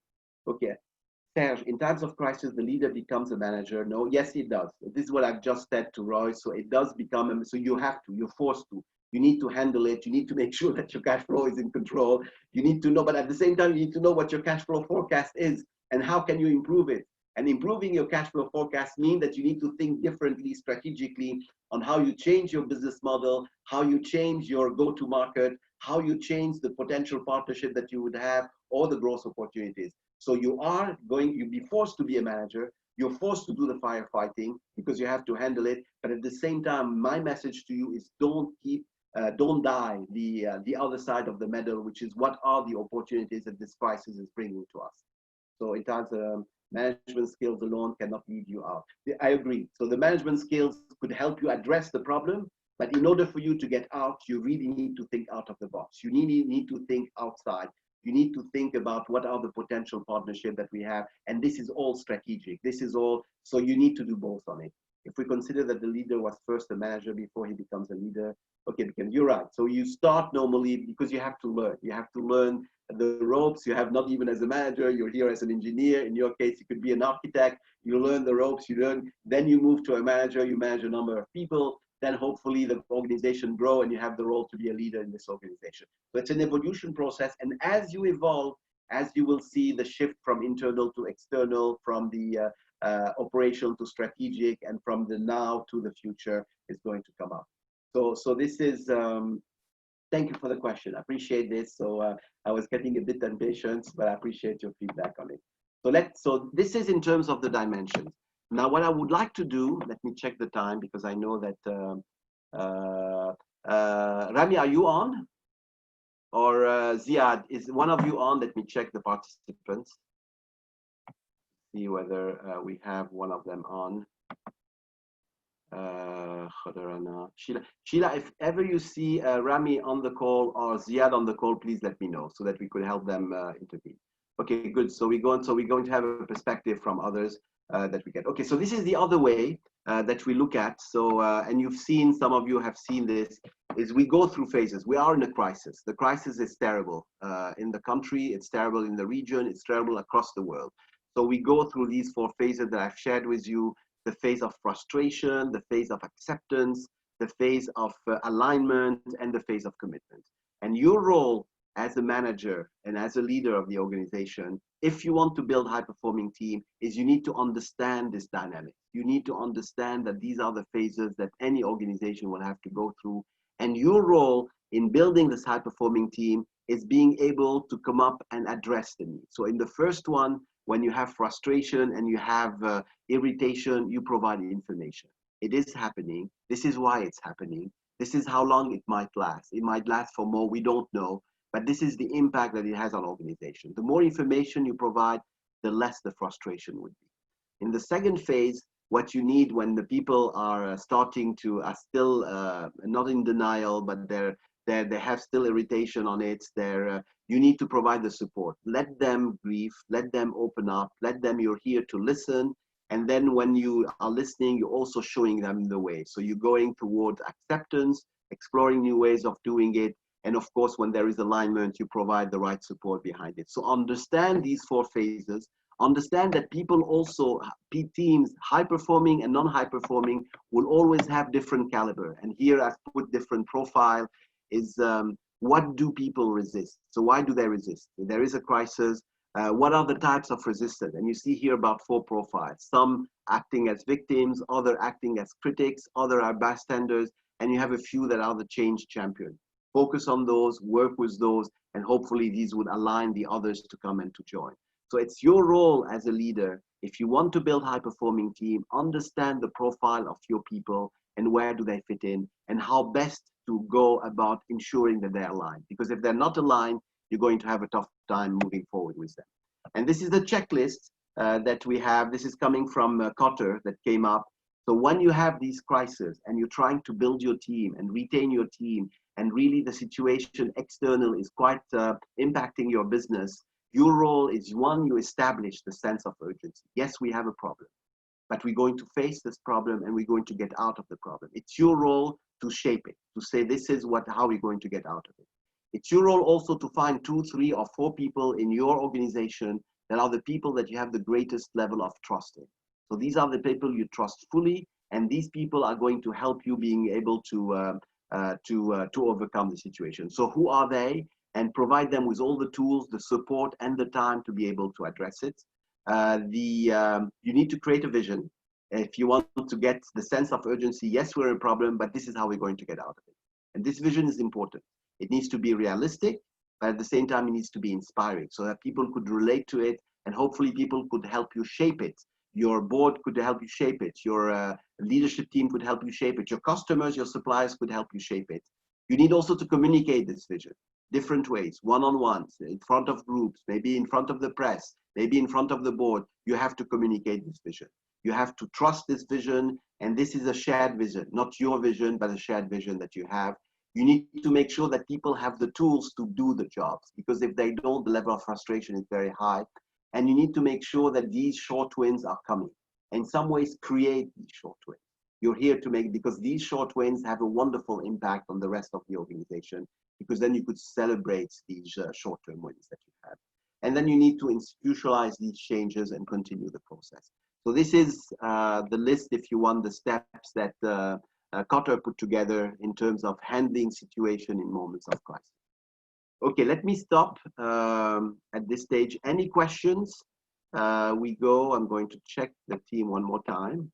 Okay, Serge, in times of crisis, the leader becomes a manager. No, yes, it does. This is what I've just said to Roy. So it does become, so you have to, you're forced to. You need to handle it. You need to make sure that your cash flow is in control. You need to know, but at the same time, you need to know what your cash flow forecast is and how can you improve it. And improving your cash flow forecast means that you need to think differently strategically on how you change your business model, how you change your go-to-market, how you change the potential partnership that you would have, or the growth opportunities. So you'll be forced to be a manager. You're forced to do the firefighting because you have to handle it. But at the same time, my message to you is don't die the other side of the medal, which is what are the opportunities that this crisis is bringing to us. So in terms of management skills alone cannot lead you out. I agree. So the management skills could help you address the problem, but in order for you to get out, you really need to think out of the box. You need to think outside. You need to think about what are the potential partnerships that we have. And this is all strategic. This is all, so you need to do both on it. If we consider that the leader was first a manager before he becomes a leader, okay, you're right. So you start normally because you have to learn. You have to learn the ropes. You have not even as a manager, you're here as an engineer. In your case, you could be an architect. You learn the ropes, then you move to a manager, you manage a number of people. Then hopefully the organization grow and you have the role to be a leader in this organization. So it's an evolution process. And as you evolve, as you will see the shift from internal to external, from the operational to strategic, and from the now to the future is going to come up. So this is, thank you for the question. I appreciate this. So I was getting a bit impatient, but I appreciate your feedback on it. So this is in terms of the dimensions. Now, what I would like to do, let me check the time because I know that, Rami, are you on? Or Ziad, is one of you on? Let me check the participants. See whether we have one of them on. Sheila, if ever you see Rami on the call or Ziad on the call, please let me know so that we could help them intervene. Okay, good. So we're going to have a perspective from others that we get. Okay, so this is the other way that we look at. So, and you've seen, some of you have seen this, is we go through phases. We are in a crisis. The crisis is terrible in the country. It's terrible in the region. It's terrible across the world. So we go through these 4 phases that I've shared with you. the phase of frustration, the phase of acceptance, the phase of alignment, and the phase of commitment. And your role as a manager and as a leader of the organization, if you want to build a high-performing team, is you need to understand this dynamic. You need to understand that these are the phases that any organization will have to go through. And your role in building this high-performing team is being able to come up and address the need. So in the first one, when you have frustration and you have irritation, you provide information. It is happening. This is why it's happening. This is how long it might last. It might last for more, we don't know. But this is the impact that it has on organization. The more information you provide, the less the frustration would be. In the second phase, what you need when the people are starting to, are still not in denial, but they have still irritation on it, you need to provide the support. Let them grieve, let them open up, let them, you're here to listen. And then when you are listening, you're also showing them the way. So you're going towards acceptance, exploring new ways of doing it. And of course, when there is alignment, you provide the right support behind it. So understand these four phases. Understand that people also, teams, high performing and non-high performing, will always have different caliber. And here I've put different profile is what do people resist? So why do they resist? If there is a crisis, what are the types of resistance? And you see here about four profiles. Some acting as victims, other acting as critics, other are bystanders, and you have a few that are the change champion. Focus on those, work with those, and hopefully these would align the others to come and to join. So it's your role as a leader. If you want to build high-performing team, understand the profile of your people and where do they fit in and how best to go about ensuring that they're aligned. Because if they're not aligned, you're going to have a tough time moving forward with them. And this is the checklist that we have. This is coming from Cotter that came up. So when you have these crises and you're trying to build your team and retain your team, and really the situation external is quite impacting your business, your role is one, you establish the sense of urgency. Yes, we have a problem, but we're going to face this problem and we're going to get out of the problem. It's your role to shape it, to say this is how we're going to get out of it. It's your role also to find 2, 3, or 4 people in your organization that are the people that you have the greatest level of trust in. So these are the people you trust fully, and these people are going to help you being able to overcome the situation. So who are they? And provide them with all the tools, the support, and the time to be able to address it. You need to create a vision. If you want to get the sense of urgency, yes, we're in a problem, but this is how we're going to get out of it. And this vision is important. It needs to be realistic, but at the same time, it needs to be inspiring so that people could relate to it, and hopefully people could help you shape it. Your board could help you shape it. Your leadership team could help you shape it. Your customers, your suppliers could help you shape it. You need also to communicate this vision different ways, one-on-ones, in front of groups, maybe in front of the press, maybe in front of the board. You have to communicate this vision. You have to trust this vision, and this is a shared vision, not your vision, but a shared vision that you have. You need to make sure that people have the tools to do the jobs, because if they don't, the level of frustration is very high. And you need to make sure that these short wins are coming. In some ways, create these short wins. You're here to make, because these short wins have a wonderful impact on the rest of the organization, because then you could celebrate these short-term wins that you have. And then you need to institutionalize these changes and continue the process. So this is the list, if you want, the steps that Cotter put together in terms of handling situation in moments of crisis. Okay, let me stop at this stage. Any questions? I'm going to check the team one more time.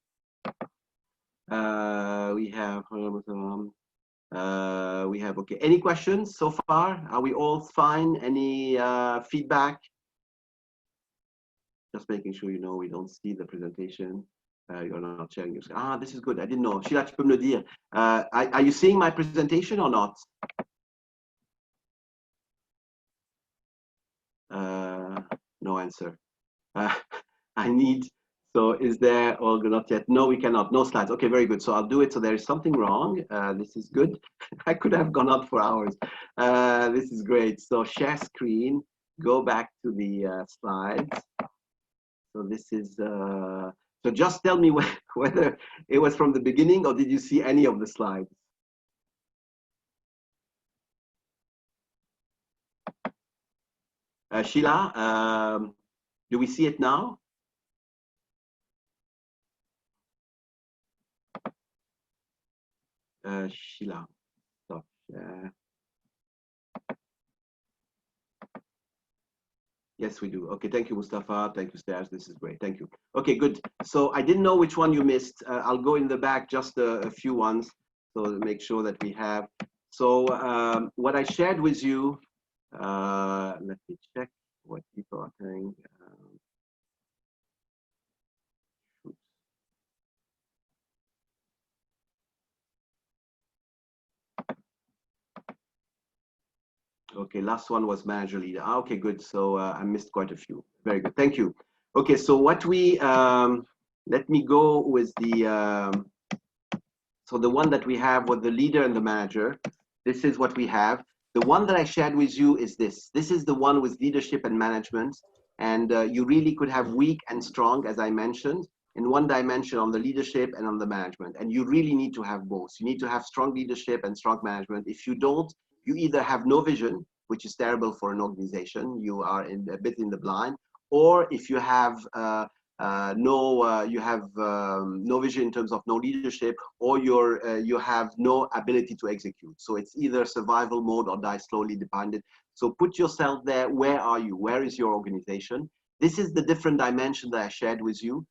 We have, okay, any questions so far? Are we all fine? Any feedback? Just making sure you know we don't see the presentation. You're not sharing your screen. Ah, this is good. I didn't know. Sheila, tu peux me le dire. Are you seeing my presentation or not? No answer. I need, so is there, or not yet? No, we cannot. No slides. Okay, very good. So I'll do it. So there is something wrong. This is good. I could have gone on for hours. This is great. So share screen, go back to the slides. So this is, so just tell me whether it was from the beginning or did you see any of the slides? Sheila, do we see it now? Sheila. Stop. Yes, we do. Okay, thank you, Mustafa. Thank you, Staj. This is great. Thank you. Okay, good. So I didn't know which one you missed. I'll go in the back, just a few ones, so make sure that we have. So what I shared with you, let me check what people are saying. Okay, last one was manager leader. Okay, good. So I missed quite a few. Very good. Thank you. Okay, so what we let me go with the so the one that we have with the leader and the manager. This is what we have. The one that I shared with you is this. This is the one with leadership and management. And you really could have weak and strong, as I mentioned, in one dimension on the leadership and on the management. And you really need to have both. You need to have strong leadership and strong management. If you don't, you either have no vision, which is terrible for an organization. You are a bit in the blind. Or if you have no vision in terms of no leadership, or you have no ability to execute. So it's either survival mode or die slowly dependent. So put yourself there. Where are you? Where is your organization? This is the different dimension that I shared with you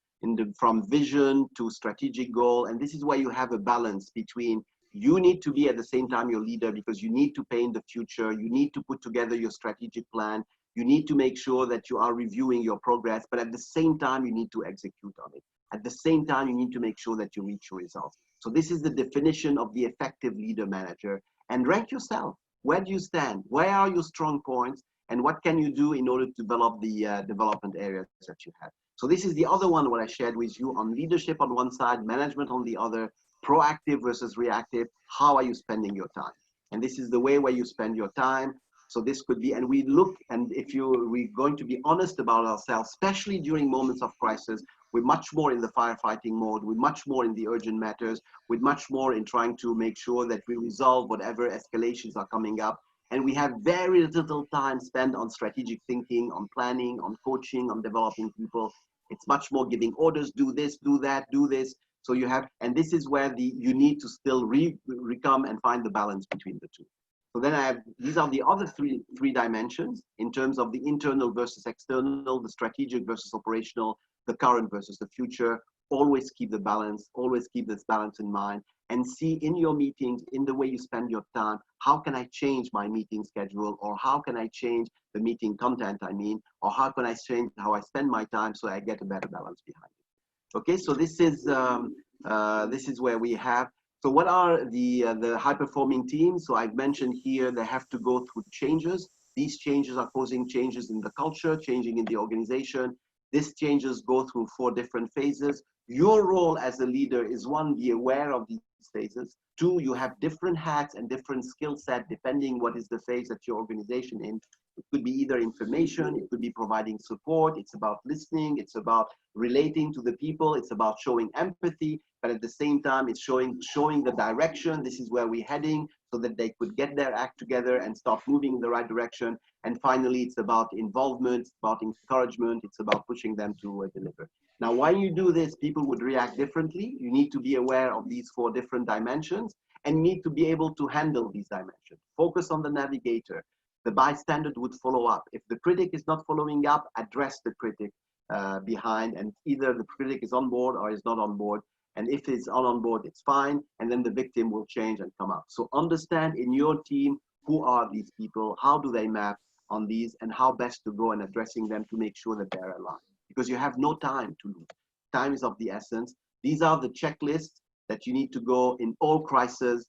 from vision to strategic goal. And this is where you have a balance between you need to be at the same time your leader, because you need to paint the future. You need to put together your strategic plan. You need to make sure that you are reviewing your progress, but at the same time, you need to execute on it. At the same time, you need to make sure that you reach your results. So this is the definition of the effective leader manager. And rank yourself. Where do you stand? Where are your strong points? And what can you do in order to develop the development areas that you have? So this is the other one, what I shared with you on leadership on one side, management on the other, proactive versus reactive. How are you spending your time? And this is the way where you spend your time. So this could be, and we look, and we're going to be honest about ourselves, especially during moments of crisis, we're much more in the firefighting mode, we're much more in the urgent matters, we're much more in trying to make sure that we resolve whatever escalations are coming up. And we have very little time spent on strategic thinking, on planning, on coaching, on developing people. It's much more giving orders, do this, do that, do this. So you have, and this is where you need to still come and find the balance between the two. So then I have, these are the other three dimensions in terms of the internal versus external, the strategic versus operational, the current versus the future. Always keep the balance, always keep this balance in mind, and see in your meetings, in the way you spend your time, how can I change my meeting schedule, or how can I change the meeting content, or how can I change how I spend my time so I get a better balance behind it. Okay, so this is where we have. So what are the high-performing teams? So I've mentioned here they have to go through changes. These changes are causing changes in the culture, changing in the organization. These changes go through 4 different phases. Your role as a leader is 1, be aware of these phases. 2, you have different hats and different skill set depending what is the phase that your organization in. It could be either information, it could be providing support, it's about listening, it's about relating to the people, it's about showing empathy, but at the same time, it's showing the direction. This is where we're heading, so that they could get their act together and start moving in the right direction. And finally, it's about involvement, it's about encouragement, it's about pushing them to deliver. Now, while you do this, people would react differently. You need to be aware of these 4 different dimensions and need to be able to handle these dimensions. Focus on the navigator. The bystander would follow up. If the critic is not following up, address the critic behind, and either the critic is on board or is not on board. And if it's on board, it's fine. And then the victim will change and come up. So understand in your team, who are these people? How do they map on these, and how best to go and addressing them to make sure that they're aligned, because you have no time to lose. Time is of the essence. These are the checklists that you need to go in all crises: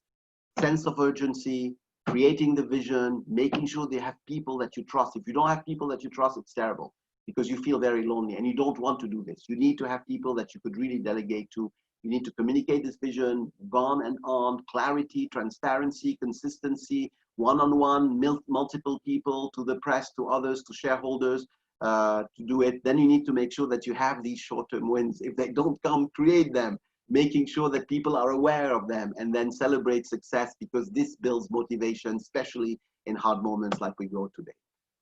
sense of urgency, creating the vision, making sure they have people that you trust. If you don't have people that you trust, it's terrible, because you feel very lonely and you don't want to do this. You need to have people that you could really delegate to. You need to communicate this vision, on and on, clarity, transparency, consistency, one-on-one, multiple people, to the press, to others, to shareholders, to do it. Then you need to make sure that you have these short-term wins. If they don't come, create them, making sure that people are aware of them, and then celebrate success, because this builds motivation, especially in hard moments like we go today.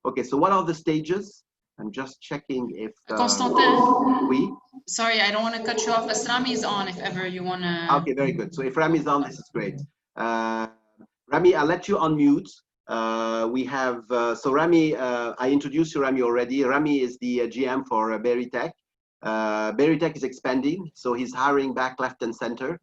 Okay, so what are the stages? I'm just checking if Constantin. Oui. Sorry, I don't want to cut you off. Salameh is on if ever you want to. Okay, very good. So if Rami is on, this is great. Rami, I'll let you unmute. We have, so Rami, I introduced you, Rami, already. Rami is the GM for Berytech. Berytech is expanding, so he's hiring back left and center.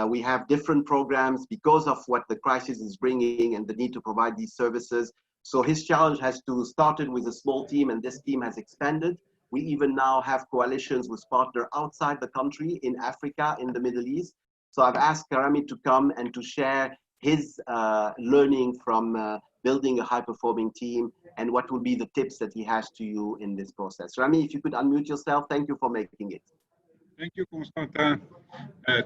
We have different programs because of what the crisis is bringing and the need to provide these services. So his challenge has to started with a small team, and this team has expanded. We even now have coalitions with partners outside the country, in Africa, in the Middle East. So I've asked Rami to come and to share his learning from building a high-performing team and what will be the tips that he has to you in this process. Rami, if you could unmute yourself, thank you for making it. Thank you, Constantin.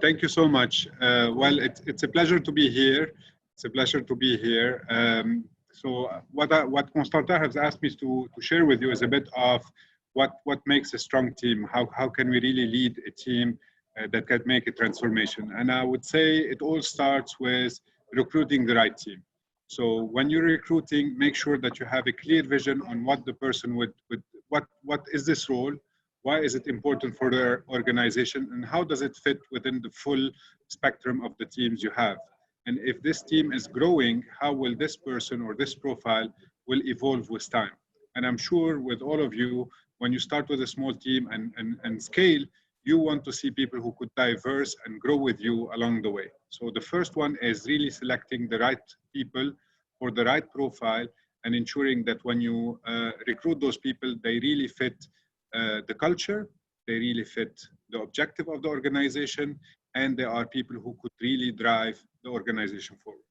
Thank you so much. Well, it's a pleasure to be here. It's a pleasure to be here. So what Constantin has asked me to share with you is a bit of what makes a strong team. How can we really lead a team that can make a transformation? And I would say it all starts with recruiting the right team. So when you're recruiting, make sure that you have a clear vision on what the person what is this role? Why is it important for their organization, and how does it fit within the full spectrum of the teams you have? And if this team is growing, how will this person or this profile will evolve with time? And I'm sure with all of you, when you start with a small team and scale, you want to see people who could diverse and grow with you along the way. So the first one is really selecting the right people for the right profile and ensuring that when you recruit those people, they really fit the culture, they really fit the objective of the organization, and they are people who could really drive the organization forward.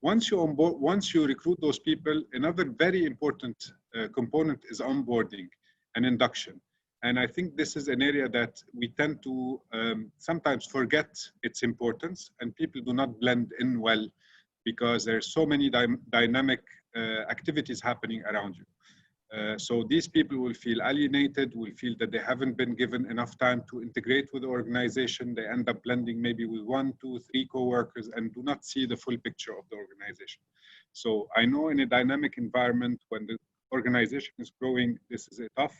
Once you recruit those people, another very important component is onboarding and induction. And I think this is an area that we tend to sometimes forget its importance, and people do not blend in well because there's so many dynamic activities happening around you. So these people will feel alienated, will feel that they haven't been given enough time to integrate with the organization. They end up blending maybe with 1, 2, 3 co-workers and do not see the full picture of the organization. So I know in a dynamic environment, when the organization is growing, this is a tough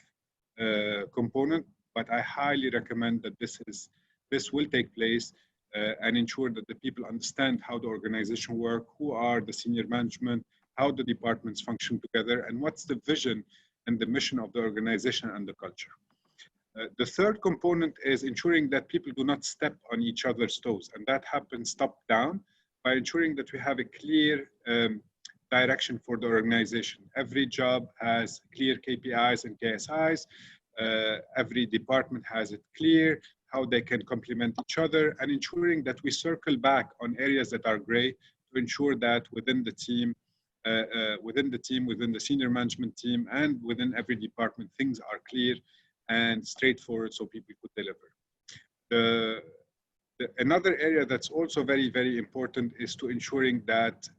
component, but I highly recommend that this will take place and ensure that the people understand how the organization works, who are the senior management, how the departments function together, and what's the vision and the mission of the organization and the culture. The third component is ensuring that people do not step on each other's toes, and that happens top down by ensuring that we have a clear direction for the organization. Every job has clear KPIs and KSIs. Every department has it clear, how they can complement each other, and ensuring that we circle back on areas that are gray to ensure that within the team, within the senior management team, and within every department, things are clear and straightforward so people could deliver. Another area that's also very, very important is to ensuring that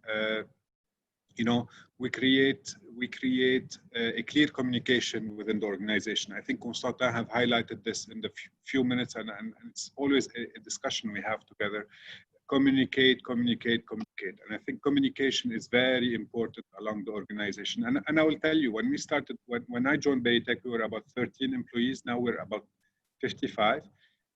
we create a clear communication within the organization. I think Constantin have highlighted this in the few minutes, and it's always a discussion we have together. Communicate. And I think communication is very important along the organization. And I will tell you, when we started, when I joined Berytech, we were about 13 employees. Now we're about 55.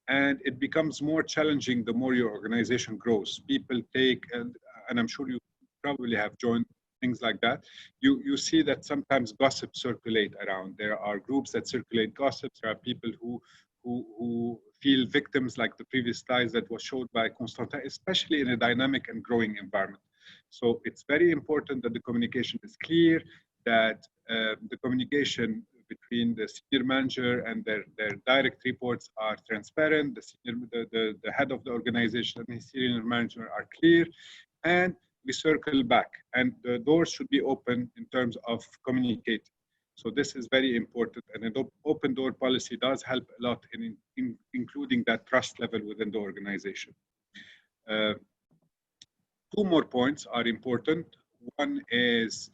And it becomes more challenging the more your organization grows. People take, and I'm sure you probably have joined things like that. You see that sometimes gossip circulate around. There are groups that circulate gossips. There are people who feel victims, like the previous slides that was showed by Constantin, especially in a dynamic and growing environment. So it's very important that the communication is clear, that the communication between the senior manager and their direct reports are transparent, the head of the organization and his senior manager are clear, and we circle back, and the doors should be open in terms of communicating. So this is very important, and an open door policy does help a lot in including that trust level within the organization. 2 more points are important. One is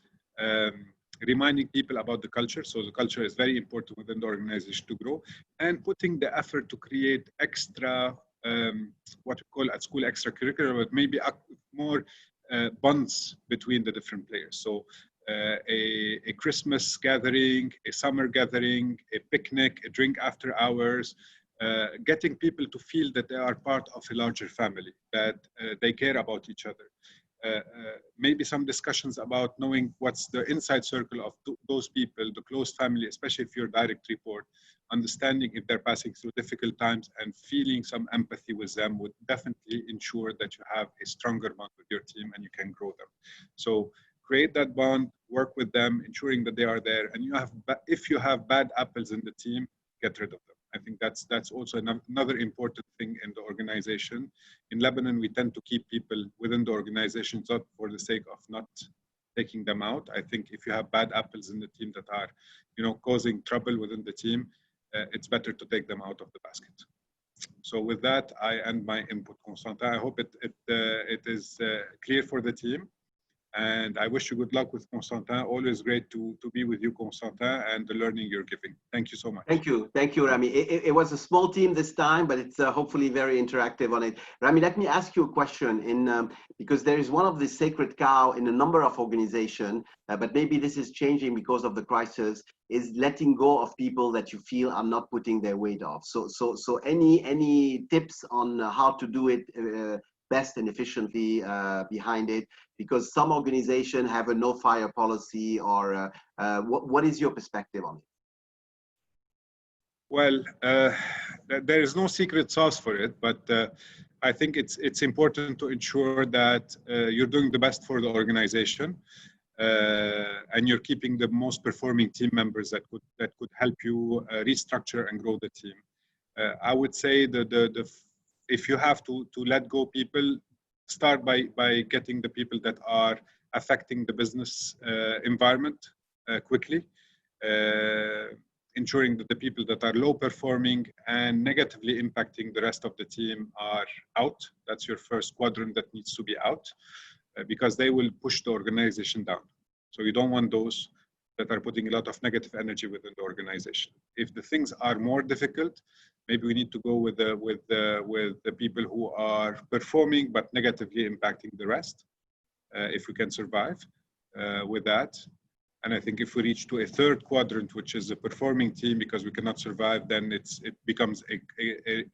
reminding people about the culture. So the culture is very important within the organization to grow, and putting the effort to create extra, what we call at school extracurricular, but maybe more bonds between the different players. So a Christmas gathering, a summer gathering, a picnic, a drink after hours, getting people to feel that they are part of a larger family, that they care about each other. Maybe some discussions about knowing what's the inside circle of those people, the close family, especially if you're direct report, understanding if they're passing through difficult times and feeling some empathy with them would definitely ensure that you have a stronger bond with your team and you can grow them. So create that bond, work with them, ensuring that they are there. And you have, if you have bad apples in the team, get rid of them. I think that's also another important thing in the organization. In Lebanon, we tend to keep people within the organization, not for the sake of not taking them out. I think if you have bad apples in the team that are, causing trouble within the team, it's better to take them out of the basket. So with that, I end my input, Constantin. I hope it is clear for the team. And I wish you good luck with Constantin. Always great to be with you, Constantin, and the learning you're giving. Thank you so much. Thank you, Rami. It was a small team this time, but it's hopefully very interactive on it. Rami, let me ask you a question. Because there is one of the sacred cow in a number of organizations, but maybe this is changing because of the crisis, is letting go of people that you feel are not putting their weight off. So any tips on how to do it best and efficiently behind it? Because some organizations have a no-fire policy, or what is your perspective on it? Well, there is no secret sauce for it, but I think it's important to ensure that you're doing the best for the organization, and you're keeping the most performing team members that could help you restructure and grow the team. I would say that if you have to let go people, start by getting the people that are affecting the business environment quickly, ensuring that the people that are low performing and negatively impacting the rest of the team are out. That's your first quadrant that needs to be out, because they will push the organization down. So you don't want those that are putting a lot of negative energy within the organization. If the things are more difficult, maybe we need to go with the people who are performing but negatively impacting the rest, if we can survive with that. And I think if we reach to a third quadrant, which is a performing team, because we cannot survive, then it becomes a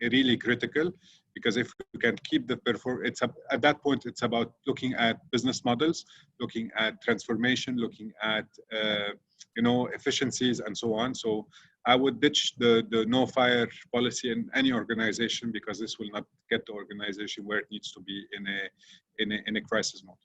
really critical, because if we can keep the at that point, it's about looking at business models, looking at transformation, looking at efficiencies and so on. So I would ditch the no fire policy in any organization, because this will not get the organization where it needs to be in a crisis mode.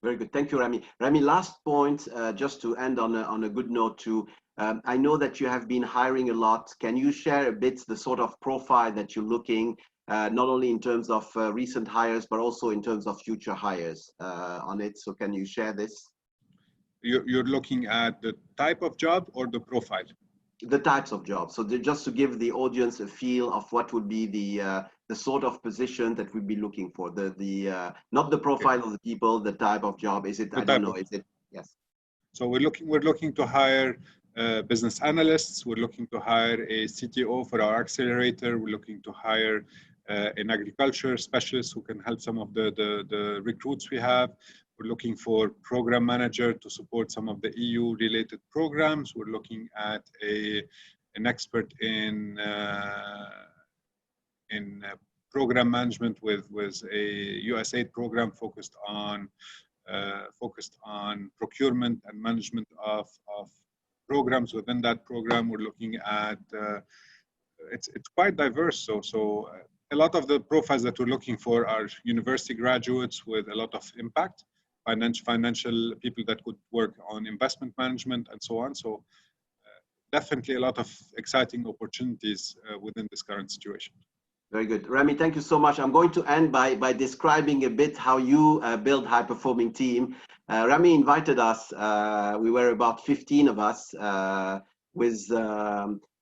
Very good. Thank you, Rami. Rami, last point, just to end on a good note too. I know that you have been hiring a lot. Can you share a bit the sort of profile that you're looking, not only in terms of recent hires, but also in terms of future hires on it? So can you share this? You're looking at the type of job or the profile? The types of jobs. So just to give the audience a feel of what would be the sort of position that we'd be looking for. Not the profile of the people, the type of job. Is it? I don't know. Is it? Yes. So we're looking to hire business analysts. We're looking to hire a CTO for our accelerator. We're looking to hire an agriculture specialist who can help some of the recruits we have. We're looking for program manager to support some of the EU related programs. We're looking at an expert in program management with a USAID program focused on procurement and management of programs within that program. We're looking at it's quite diverse. So a lot of the profiles that we're looking for are university graduates with a lot of impact, financial people that could work on investment management and so on. So definitely a lot of exciting opportunities within this current situation. Very good. Rami, thank you so much. I'm going to end by describing a bit how you build high-performing team. Rami invited us. We were about 15 of us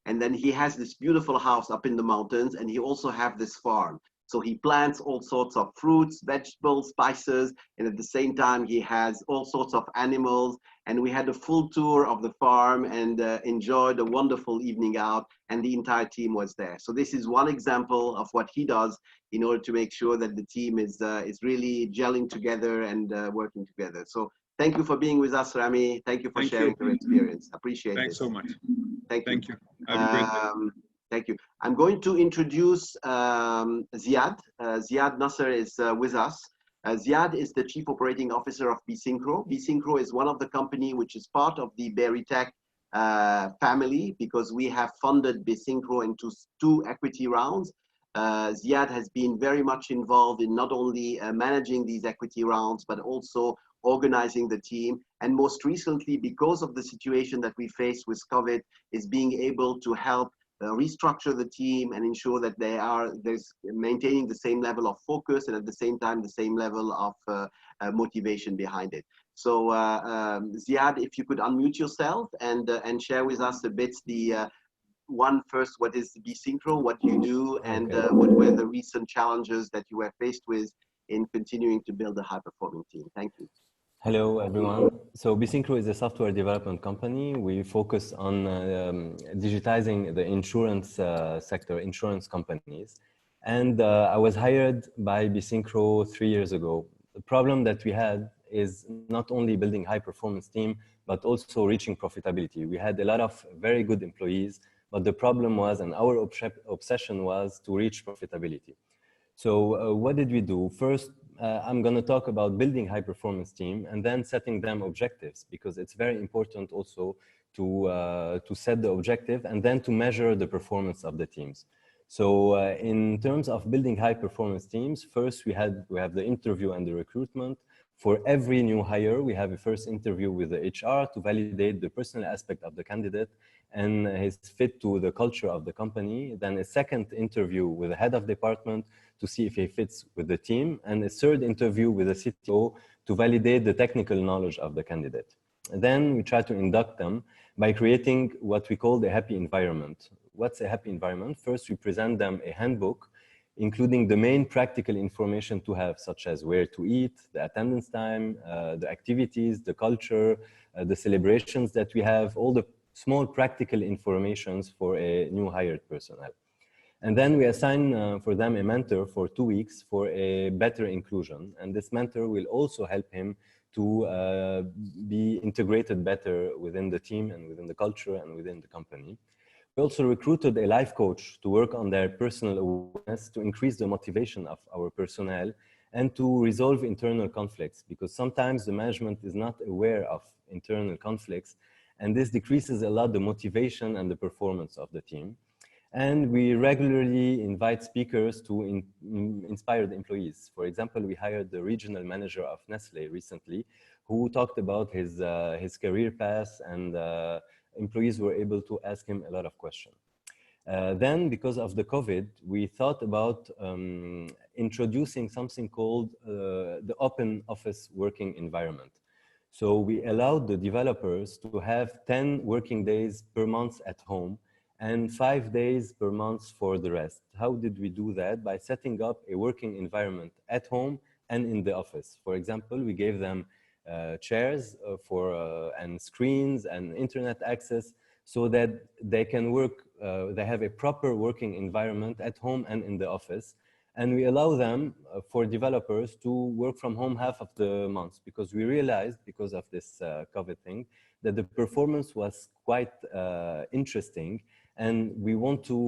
and then he has this beautiful house up in the mountains, and he also have this farm. So he plants all sorts of fruits, vegetables, spices, and at the same time, he has all sorts of animals. And we had a full tour of the farm and enjoyed a wonderful evening out, and the entire team was there. So this is one example of what he does in order to make sure that the team is really gelling together and working together. So thank you for being with us, Rami. Thank you for sharing your experience. Appreciate it. Thanks so much. Thank you. Have a great day. Thank you. I'm going to introduce Ziad. Ziad Nasser is with us. Ziad is the Chief Operating Officer of BSynchro. BSynchro is one of the company which is part of the Berytech family, because we have funded BSynchro into 2 equity rounds. Ziad has been very much involved in not only managing these equity rounds, but also organizing the team. And most recently, because of the situation that we face with COVID, is being able to help restructure the team and ensure that there's maintaining the same level of focus and at the same time the same level of motivation behind it. So Ziad, if you could unmute yourself and share with us a bit the first, what is BSynchro, what you do, and what were the recent challenges that you were faced with in continuing to build a high-performing team. Thank you. Hello, everyone. So BSynchro is a software development company. We focus on digitizing the insurance sector, insurance companies. And I was hired by BSynchro 3 years ago. The problem that we had is not only building high-performance team, but also reaching profitability. We had a lot of very good employees, but the problem was, and our obsession was, to reach profitability. So what did we do? First, I'm going to talk about building high-performance team and then setting them objectives, because it's very important also to set the objective and then to measure the performance of the teams. So in terms of building high-performance teams, first we have the interview and the recruitment. For every new hire, we have a first interview with the HR to validate the personal aspect of the candidate and his fit to the culture of the company. Then a second interview with the head of department to see if he fits with the team, and a third interview with the CTO to validate the technical knowledge of the candidate. And then we try to induct them by creating what we call the happy environment. What's a happy environment? First, we present them a handbook, including the main practical information to have, such as where to eat, the attendance time, the activities, the culture, the celebrations that we have, all the small practical informations for a new hired personnel. And then we assign for them a mentor for 2 weeks for a better inclusion. And this mentor will also help him to be integrated better within the team and within the culture and within the company. We also recruited a life coach to work on their personal awareness, to increase the motivation of our personnel and to resolve internal conflicts, because sometimes the management is not aware of internal conflicts, and this decreases a lot the motivation and the performance of the team. And we regularly invite speakers to inspire the employees. For example, we hired the regional manager of Nestle recently, who talked about his career path, and employees were able to ask him a lot of questions. Then, because of the COVID, we thought about introducing something called the open office working environment. So we allowed the developers to have 10 working days per month at home and 5 days per month for the rest. How did we do that? By setting up a working environment at home and in the office. For example, we gave them chairs and screens and internet access so that they can work, they have a proper working environment at home and in the office. And we allow them, for developers, to work from home half of the month, because we realized, because of this COVID thing, that the performance was quite interesting. And we want to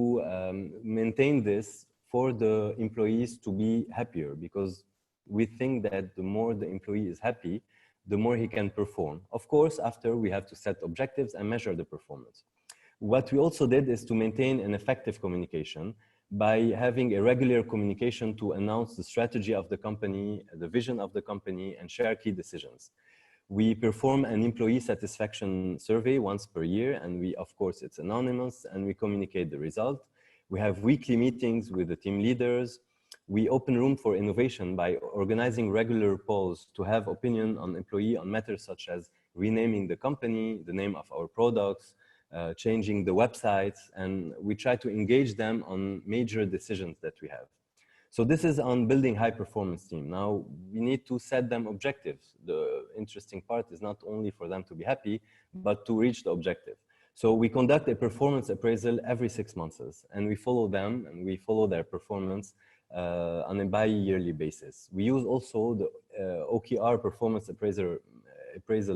maintain this for the employees to be happier, because we think that the more the employee is happy, the more he can perform. Of course, after we have to set objectives and measure the performance. What we also did is to maintain an effective communication by having a regular communication to announce the strategy of the company, the vision of the company, and share key decisions. We perform an employee satisfaction survey once per year, and of course, it's anonymous, and we communicate the result. We have weekly meetings with the team leaders. We open room for innovation by organizing regular polls to have opinion on employee on matters such as renaming the company, the name of our products, changing the websites, and we try to engage them on major decisions that we have. So this is on building high performance team. Now we need to set them objectives. The interesting part is not only for them to be happy, but to reach the objective. So we conduct a performance appraisal every 6 months, and we follow them and we follow their performance on a bi-yearly basis. We use also the OKR performance appraisal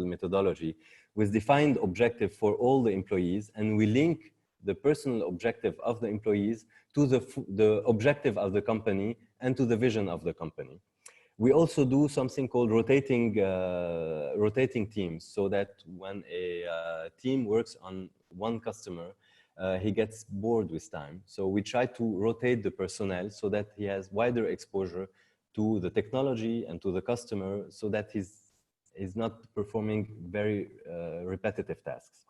methodology with defined objective for all the employees, and we link the personal objective of the employees to the objective of the company and to the vision of the company. We also do something called rotating teams, so that when a team works on one customer, he gets bored with time. So we try to rotate the personnel so that he has wider exposure to the technology and to the customer, so that he's not performing very repetitive tasks.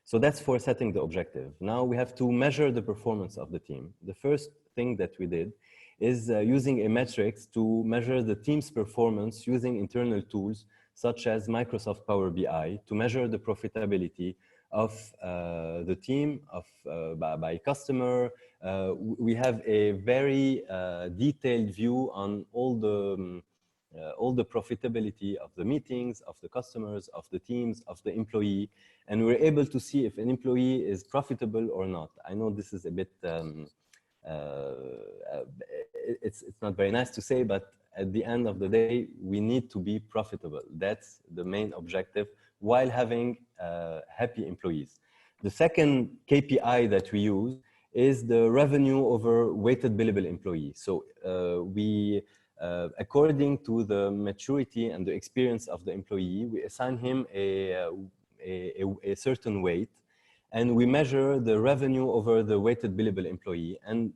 So that's for setting the objective. Now we have to measure the performance of the team. The first thing that we did is using a metrics to measure the team's performance using internal tools such as Microsoft Power BI to measure the profitability of the team, by customer. We have a very detailed view on all the profitability of the meetings, of the customers, of the teams, of the employee, and we're able to see if an employee is profitable or not. I know this is a bit, it's not very nice to say, but at the end of the day, we need to be profitable. That's the main objective, while having happy employees. The second KPI that we use is the revenue over weighted billable employee. So according to the maturity and the experience of the employee, we assign him a certain weight, and we measure the revenue over the weighted billable employee. And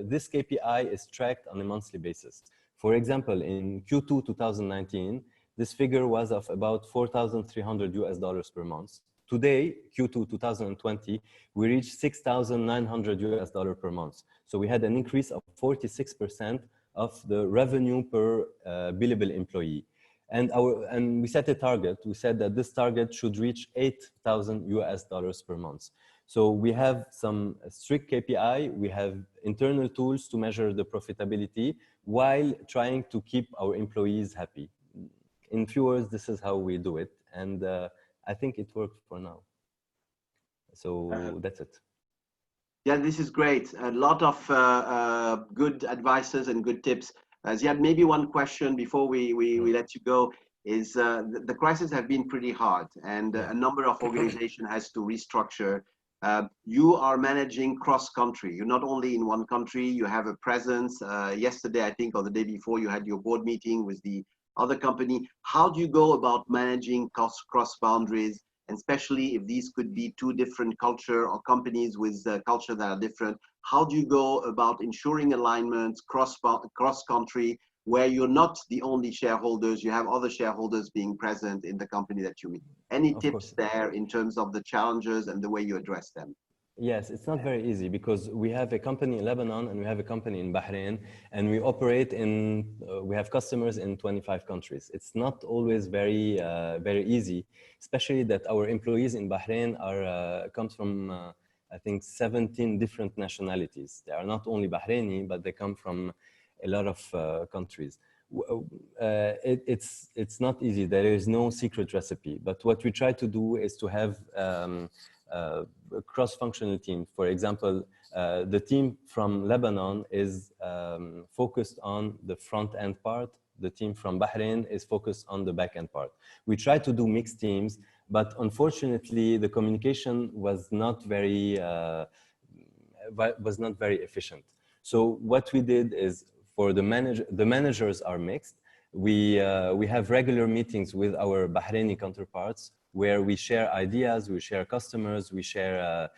this KPI is tracked on a monthly basis. For example, in Q2 2019, this figure was of about $4,300 per month. Today, Q2 2020, we reached $6,900 per month. So we had an increase of 46% of the revenue per billable employee. And we set a target. We said that this target should reach $8,000 per month. So we have some strict KPI. We have internal tools to measure the profitability while trying to keep our employees happy. In few words, this is how we do it. And I think it worked for now. So that's it. Yeah, this is great. A lot of good advices and good tips. Ziad, maybe one question before we let you go is the crisis have been pretty hard, and a number of organizations has to restructure. You are managing cross-country. You're not only in one country, you have a presence. Yesterday, I think, or the day before, you had your board meeting with the other company. How do you go about managing cross boundaries, and especially if these could be two different culture or companies with culture that are different? How do you go about ensuring alignment cross-country, where you're not the only shareholders, you have other shareholders being present in the company that you meet? Any tips there in terms of the challenges and the way you address them? Yes, it's not very easy because we have a company in Lebanon and we have a company in Bahrain, and we operate in, we have customers in 25 countries. It's not always very easy, especially that our employees in Bahrain comes from, I think, 17 different nationalities. They are not only Bahraini, but they come from a lot of countries. It's not easy. There is no secret recipe, but what we try to do is to have a cross-functional team. For example, the team from Lebanon is focused on the front-end part. The team from Bahrain is focused on the back-end part. We try to do mixed teams, but unfortunately, the communication was not very efficient. So what we did is, for the managers are mixed. We have regular meetings with our Bahraini counterparts, where we share ideas, we share customers, we share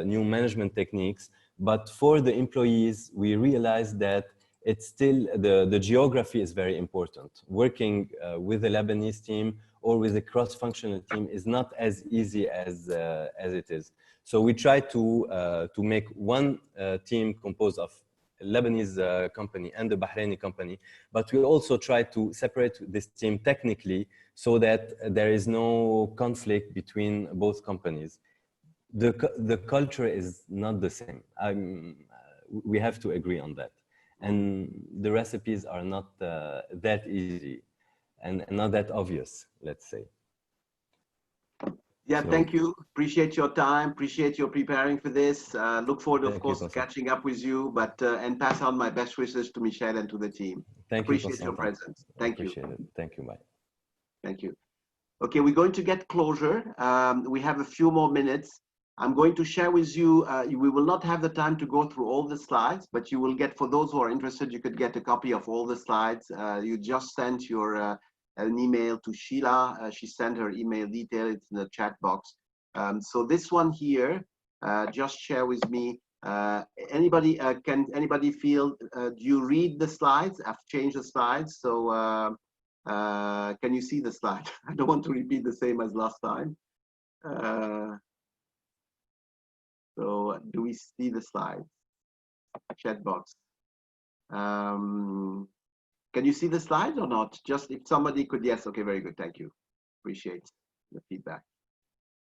new management techniques. But for the employees, we realized that it's still, the geography is very important. Working with the Lebanese team or with a cross-functional team is not as easy as it is. So we try to make one team composed of Lebanese company and the Bahraini company, but we also try to separate this team technically so that there is no conflict between both companies. The culture is not the same. We have to agree on that. And the recipes are not that easy and not that obvious, let's say. Yeah, so, thank you. Appreciate your time. Appreciate your preparing for this. Look forward, of course, to catching up with you, but and pass on my best wishes to Michelle and to the team. Thank you. Appreciate your presence. Thank you. Appreciate it. Thank you. Bye. Thank you. Okay, we're going to get closure. We have a few more minutes. I'm going to share with you, we will not have the time to go through all the slides, but you will get, for those who are interested, you could get a copy of all the slides. You just sent your an email to Sheila. She sent her email detail, it's in the chat box. So this one here, just share with me. Anybody, can anybody feel, do you read the slides? I've changed the slides, so can you see the slide? I don't want to repeat the same as last time. So do we see the slides? Chat box. Can you see the slides or not? Just if somebody could, yes, okay, very good, thank you. Appreciate the feedback.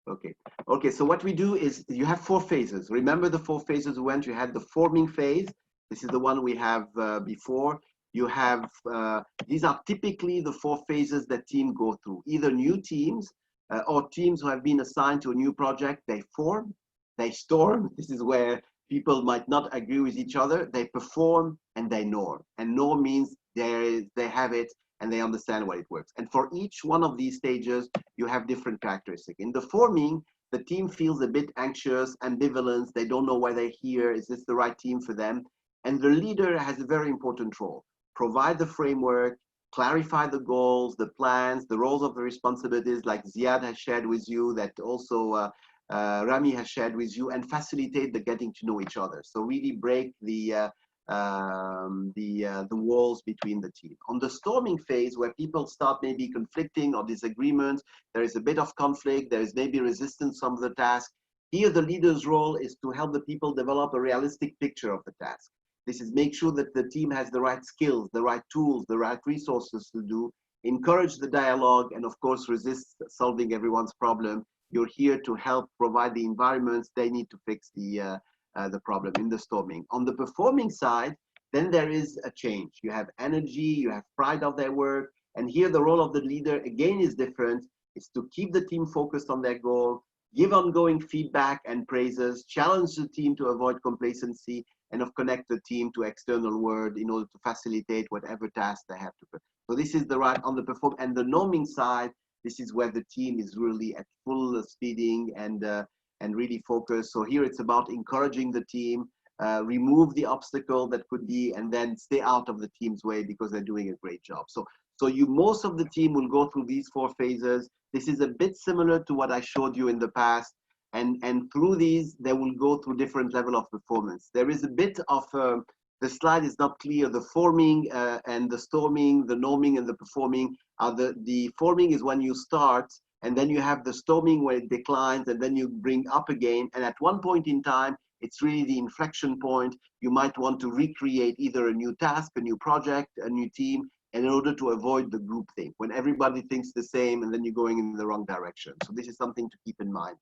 Okay, okay, so what we do is you have 4 phases. Remember the 4 phases we went, you had the forming phase. This is the one we have before. You have, these are typically the 4 phases that teams go through. Either new teams or teams who have been assigned to a new project, they form, they storm. This is where people might not agree with each other. They perform and they norm. And norm means they have it and they understand why it works. And for each one of these stages, you have different characteristics. In the forming, the team feels a bit anxious, ambivalence. They don't know why they're here. Is this the right team for them? And the leader has a very important role. Provide the framework, clarify the goals, the plans, the roles of the responsibilities, like Ziad has shared with you, that also Rami has shared with you, and facilitate the getting to know each other. So really break the walls between the team. On the storming phase, where people start maybe conflicting or disagreements, there is a bit of conflict, there is maybe resistance from the task. Here, the leader's role is to help the people develop a realistic picture of the task. This is make sure that the team has the right skills, the right tools, the right resources to do, encourage the dialogue, and of course, resist solving everyone's problem. You're here to help provide the environments they need to fix the problem in the storming. On the performing side, then there is a change. You have energy, you have pride of their work, and here the role of the leader again is different. It's to keep the team focused on their goal, give ongoing feedback and praises, challenge the team to avoid complacency, and connect the team to external world in order to facilitate whatever task they have to put. So this is the right on the perform, and the norming side, this is where the team is really at full speeding and really focused. So here it's about encouraging the team, remove the obstacle that could be, and then stay out of the team's way because they're doing a great job. So most of the team will go through these 4 phases. This is a bit similar to what I showed you in the past. And through these, they will go through different level of performance. There is a bit of, the slide is not clear. The forming and the storming, the norming and the performing are the forming is when you start, and then you have the storming where it declines, and then you bring up again. And at one point in time, it's really the inflection point. You might want to recreate either a new task, a new project, a new team, and in order to avoid the groupthink, when everybody thinks the same and then you're going in the wrong direction. So this is something to keep in mind.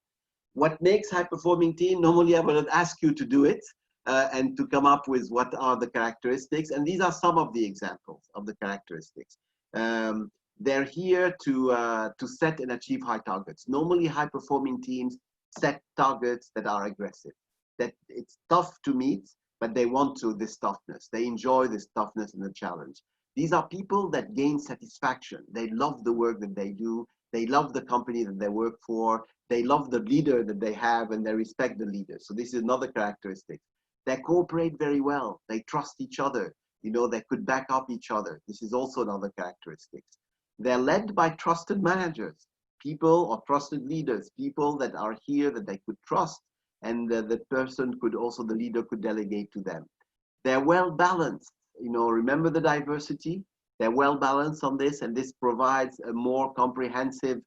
What makes high-performing team? Normally, I would ask you to do it and to come up with what are the characteristics. And these are some of the examples of the characteristics. They're here to set and achieve high targets. Normally, high-performing teams set targets that are aggressive, that it's tough to meet, but they want this toughness. They enjoy this toughness and the challenge. These are people that gain satisfaction. They love the work that they do. They love the company that they work for. They love the leader that they have, and they respect the leader. So this is another characteristic. They cooperate very well. They trust each other. You know, they could back up each other. This is also another characteristic. They're led by trusted managers, people or trusted leaders, people that are here that they could trust, and the person could also, the leader could delegate to them. They're well balanced. You know, remember the diversity? They're well balanced on this, and this provides a more comprehensive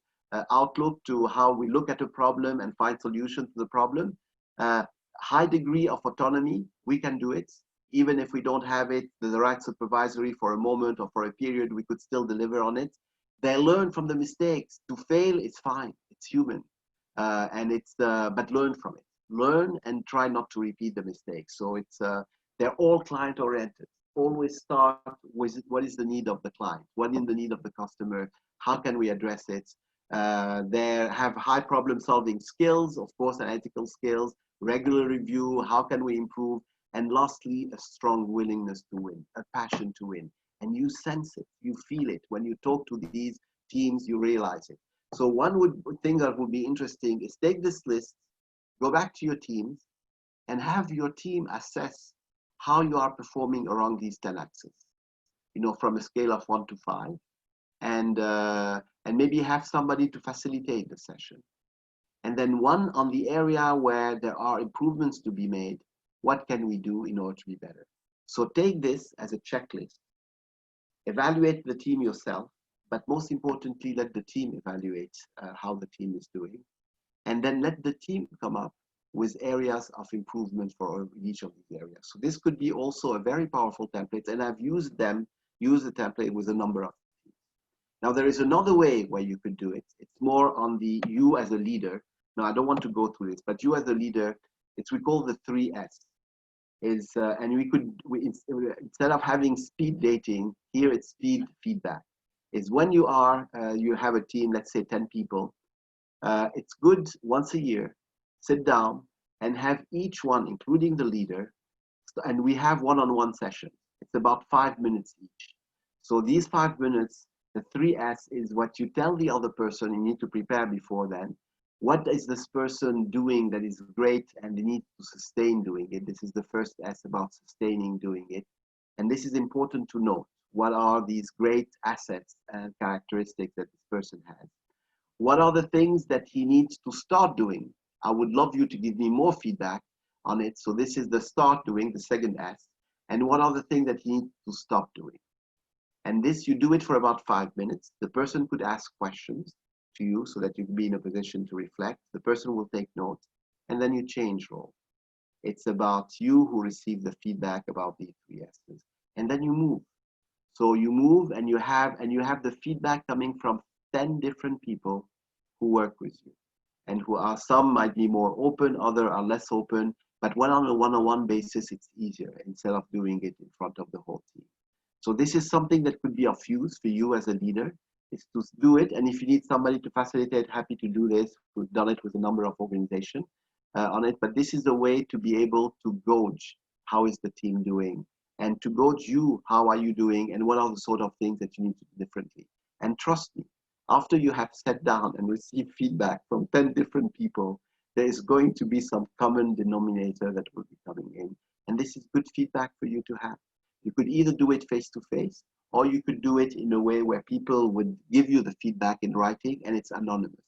outlook to how we look at a problem and find solutions to the problem. High degree of autonomy, we can do it. Even if we don't have it, the right supervisory for a moment or for a period, we could still deliver on it. They learn from the mistakes. To fail is fine, it's human. But learn from it. Learn and try not to repeat the mistakes. So they're all client oriented. Always start with what is the need of the client, what is the need of the customer, how can we address it. They have high problem solving skills, of course, analytical skills, regular review, how can we improve, and lastly, a strong willingness to win, a passion to win. And you sense it, you feel it. When you talk to these teams, you realize it. So one thing that would be interesting is take this list, go back to your teams and have your team assess how you are performing around these 10 axes, you know, from a scale of 1 to 5, and maybe have somebody to facilitate the session. And then one on the area where there are improvements to be made, what can we do in order to be better? So take this as a checklist, evaluate the team yourself, but most importantly, let the team evaluate how the team is doing. And then let the team come up with areas of improvement for each of these areas. So this could be also a very powerful template, and I've used the template with a number of teams. Now there is another way where you could do it. It's more on the you as a leader. Now I don't want to go through this, but you as a leader, we call the 3S. And instead of having speed dating, here it's speed feedback. Is when you have a team, let's say 10 people, it's good once a year, sit down and have each one, including the leader, and we have one-on-one sessions. It's about 5 minutes each. So these 5 minutes, the 3S is what you tell the other person. You need to prepare before then. What is this person doing that is great and they need to sustain doing it? This is the first S, about sustaining doing it. And this is important to note. What are these great assets and characteristics that this person has? What are the things that he needs to start doing? I would love you to give me more feedback on it. So this is the start doing, the second S. And what are the things that he needs to stop doing? And this, you do it for about 5 minutes. The person could ask questions to you so that you can be in a position to reflect. The person will take notes, and then you change role. It's about you who receive the feedback about the 3 S's. And then you move. So you move and you have the feedback coming from 10 different people who work with you, and who are, some might be more open, others are less open, but on a one-on-one basis, it's easier instead of doing it in front of the whole team. So this is something that could be of use for you as a leader, is to do it. And if you need somebody to facilitate, happy to do this. We've done it with a number of organizations on it, but this is a way to be able to gauge how is the team doing, and to gauge you, how are you doing, and what are the sort of things that you need to do differently. And trust me, after you have sat down and received feedback from 10 different people, there is going to be some common denominator that will be coming in. And this is good feedback for you to have. You could either do it face-to-face, or you could do it in a way where people would give you the feedback in writing and it's anonymous.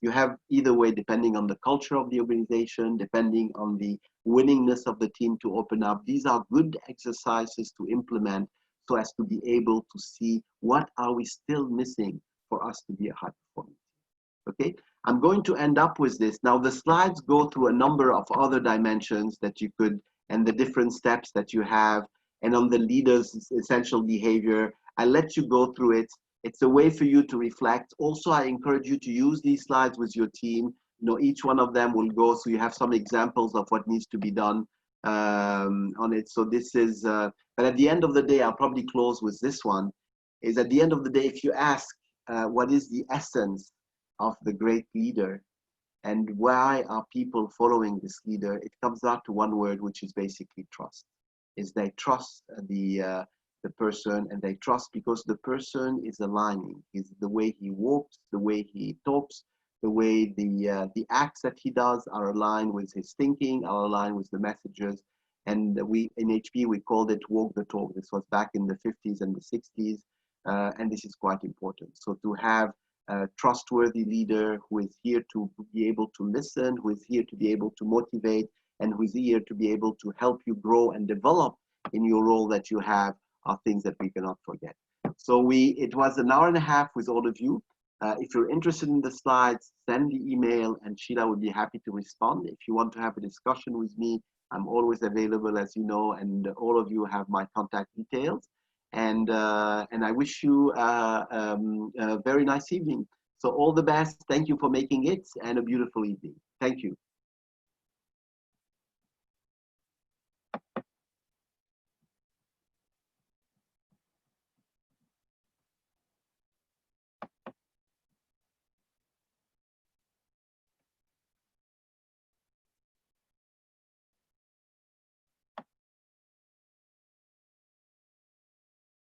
You have either way, depending on the culture of the organization, depending on the willingness of the team to open up. These are good exercises to implement so as to be able to see what are we still missing for us to be a high performing team. Okay, I'm going to end up with this. Now the slides go through a number of other dimensions that you could, and the different steps that you have, and on the leader's essential behavior. I let you go through it. It's a way for you to reflect. Also, I encourage you to use these slides with your team. You know, each one of them will go, so you have some examples of what needs to be done on it. So this is, but at the end of the day, I'll probably close with this one, is at the end of the day, if you ask what is the essence of the great leader and why are people following this leader, it comes out to one word, which is basically trust. Is they trust the person, and they trust because the person is aligning. Is the way he walks, the way he talks, the way the acts that he does are aligned with his thinking, are aligned with the messages. And we in HP we called it walk the talk. This was back in the 50s and the 60s, and this is quite important. So to have a trustworthy leader who is here to be able to listen, who is here to be able to motivate, and who is here to be able to help you grow and develop in your role that you have, are things that we cannot forget. So it was an hour and a half with all of you. If you're interested in the slides, send the email and Sheila would be happy to respond. If you want to have a discussion with me, I'm always available, as you know, and all of you have my contact details. And I wish you a very nice evening. So all the best. Thank you for making it, and a beautiful evening. Thank you.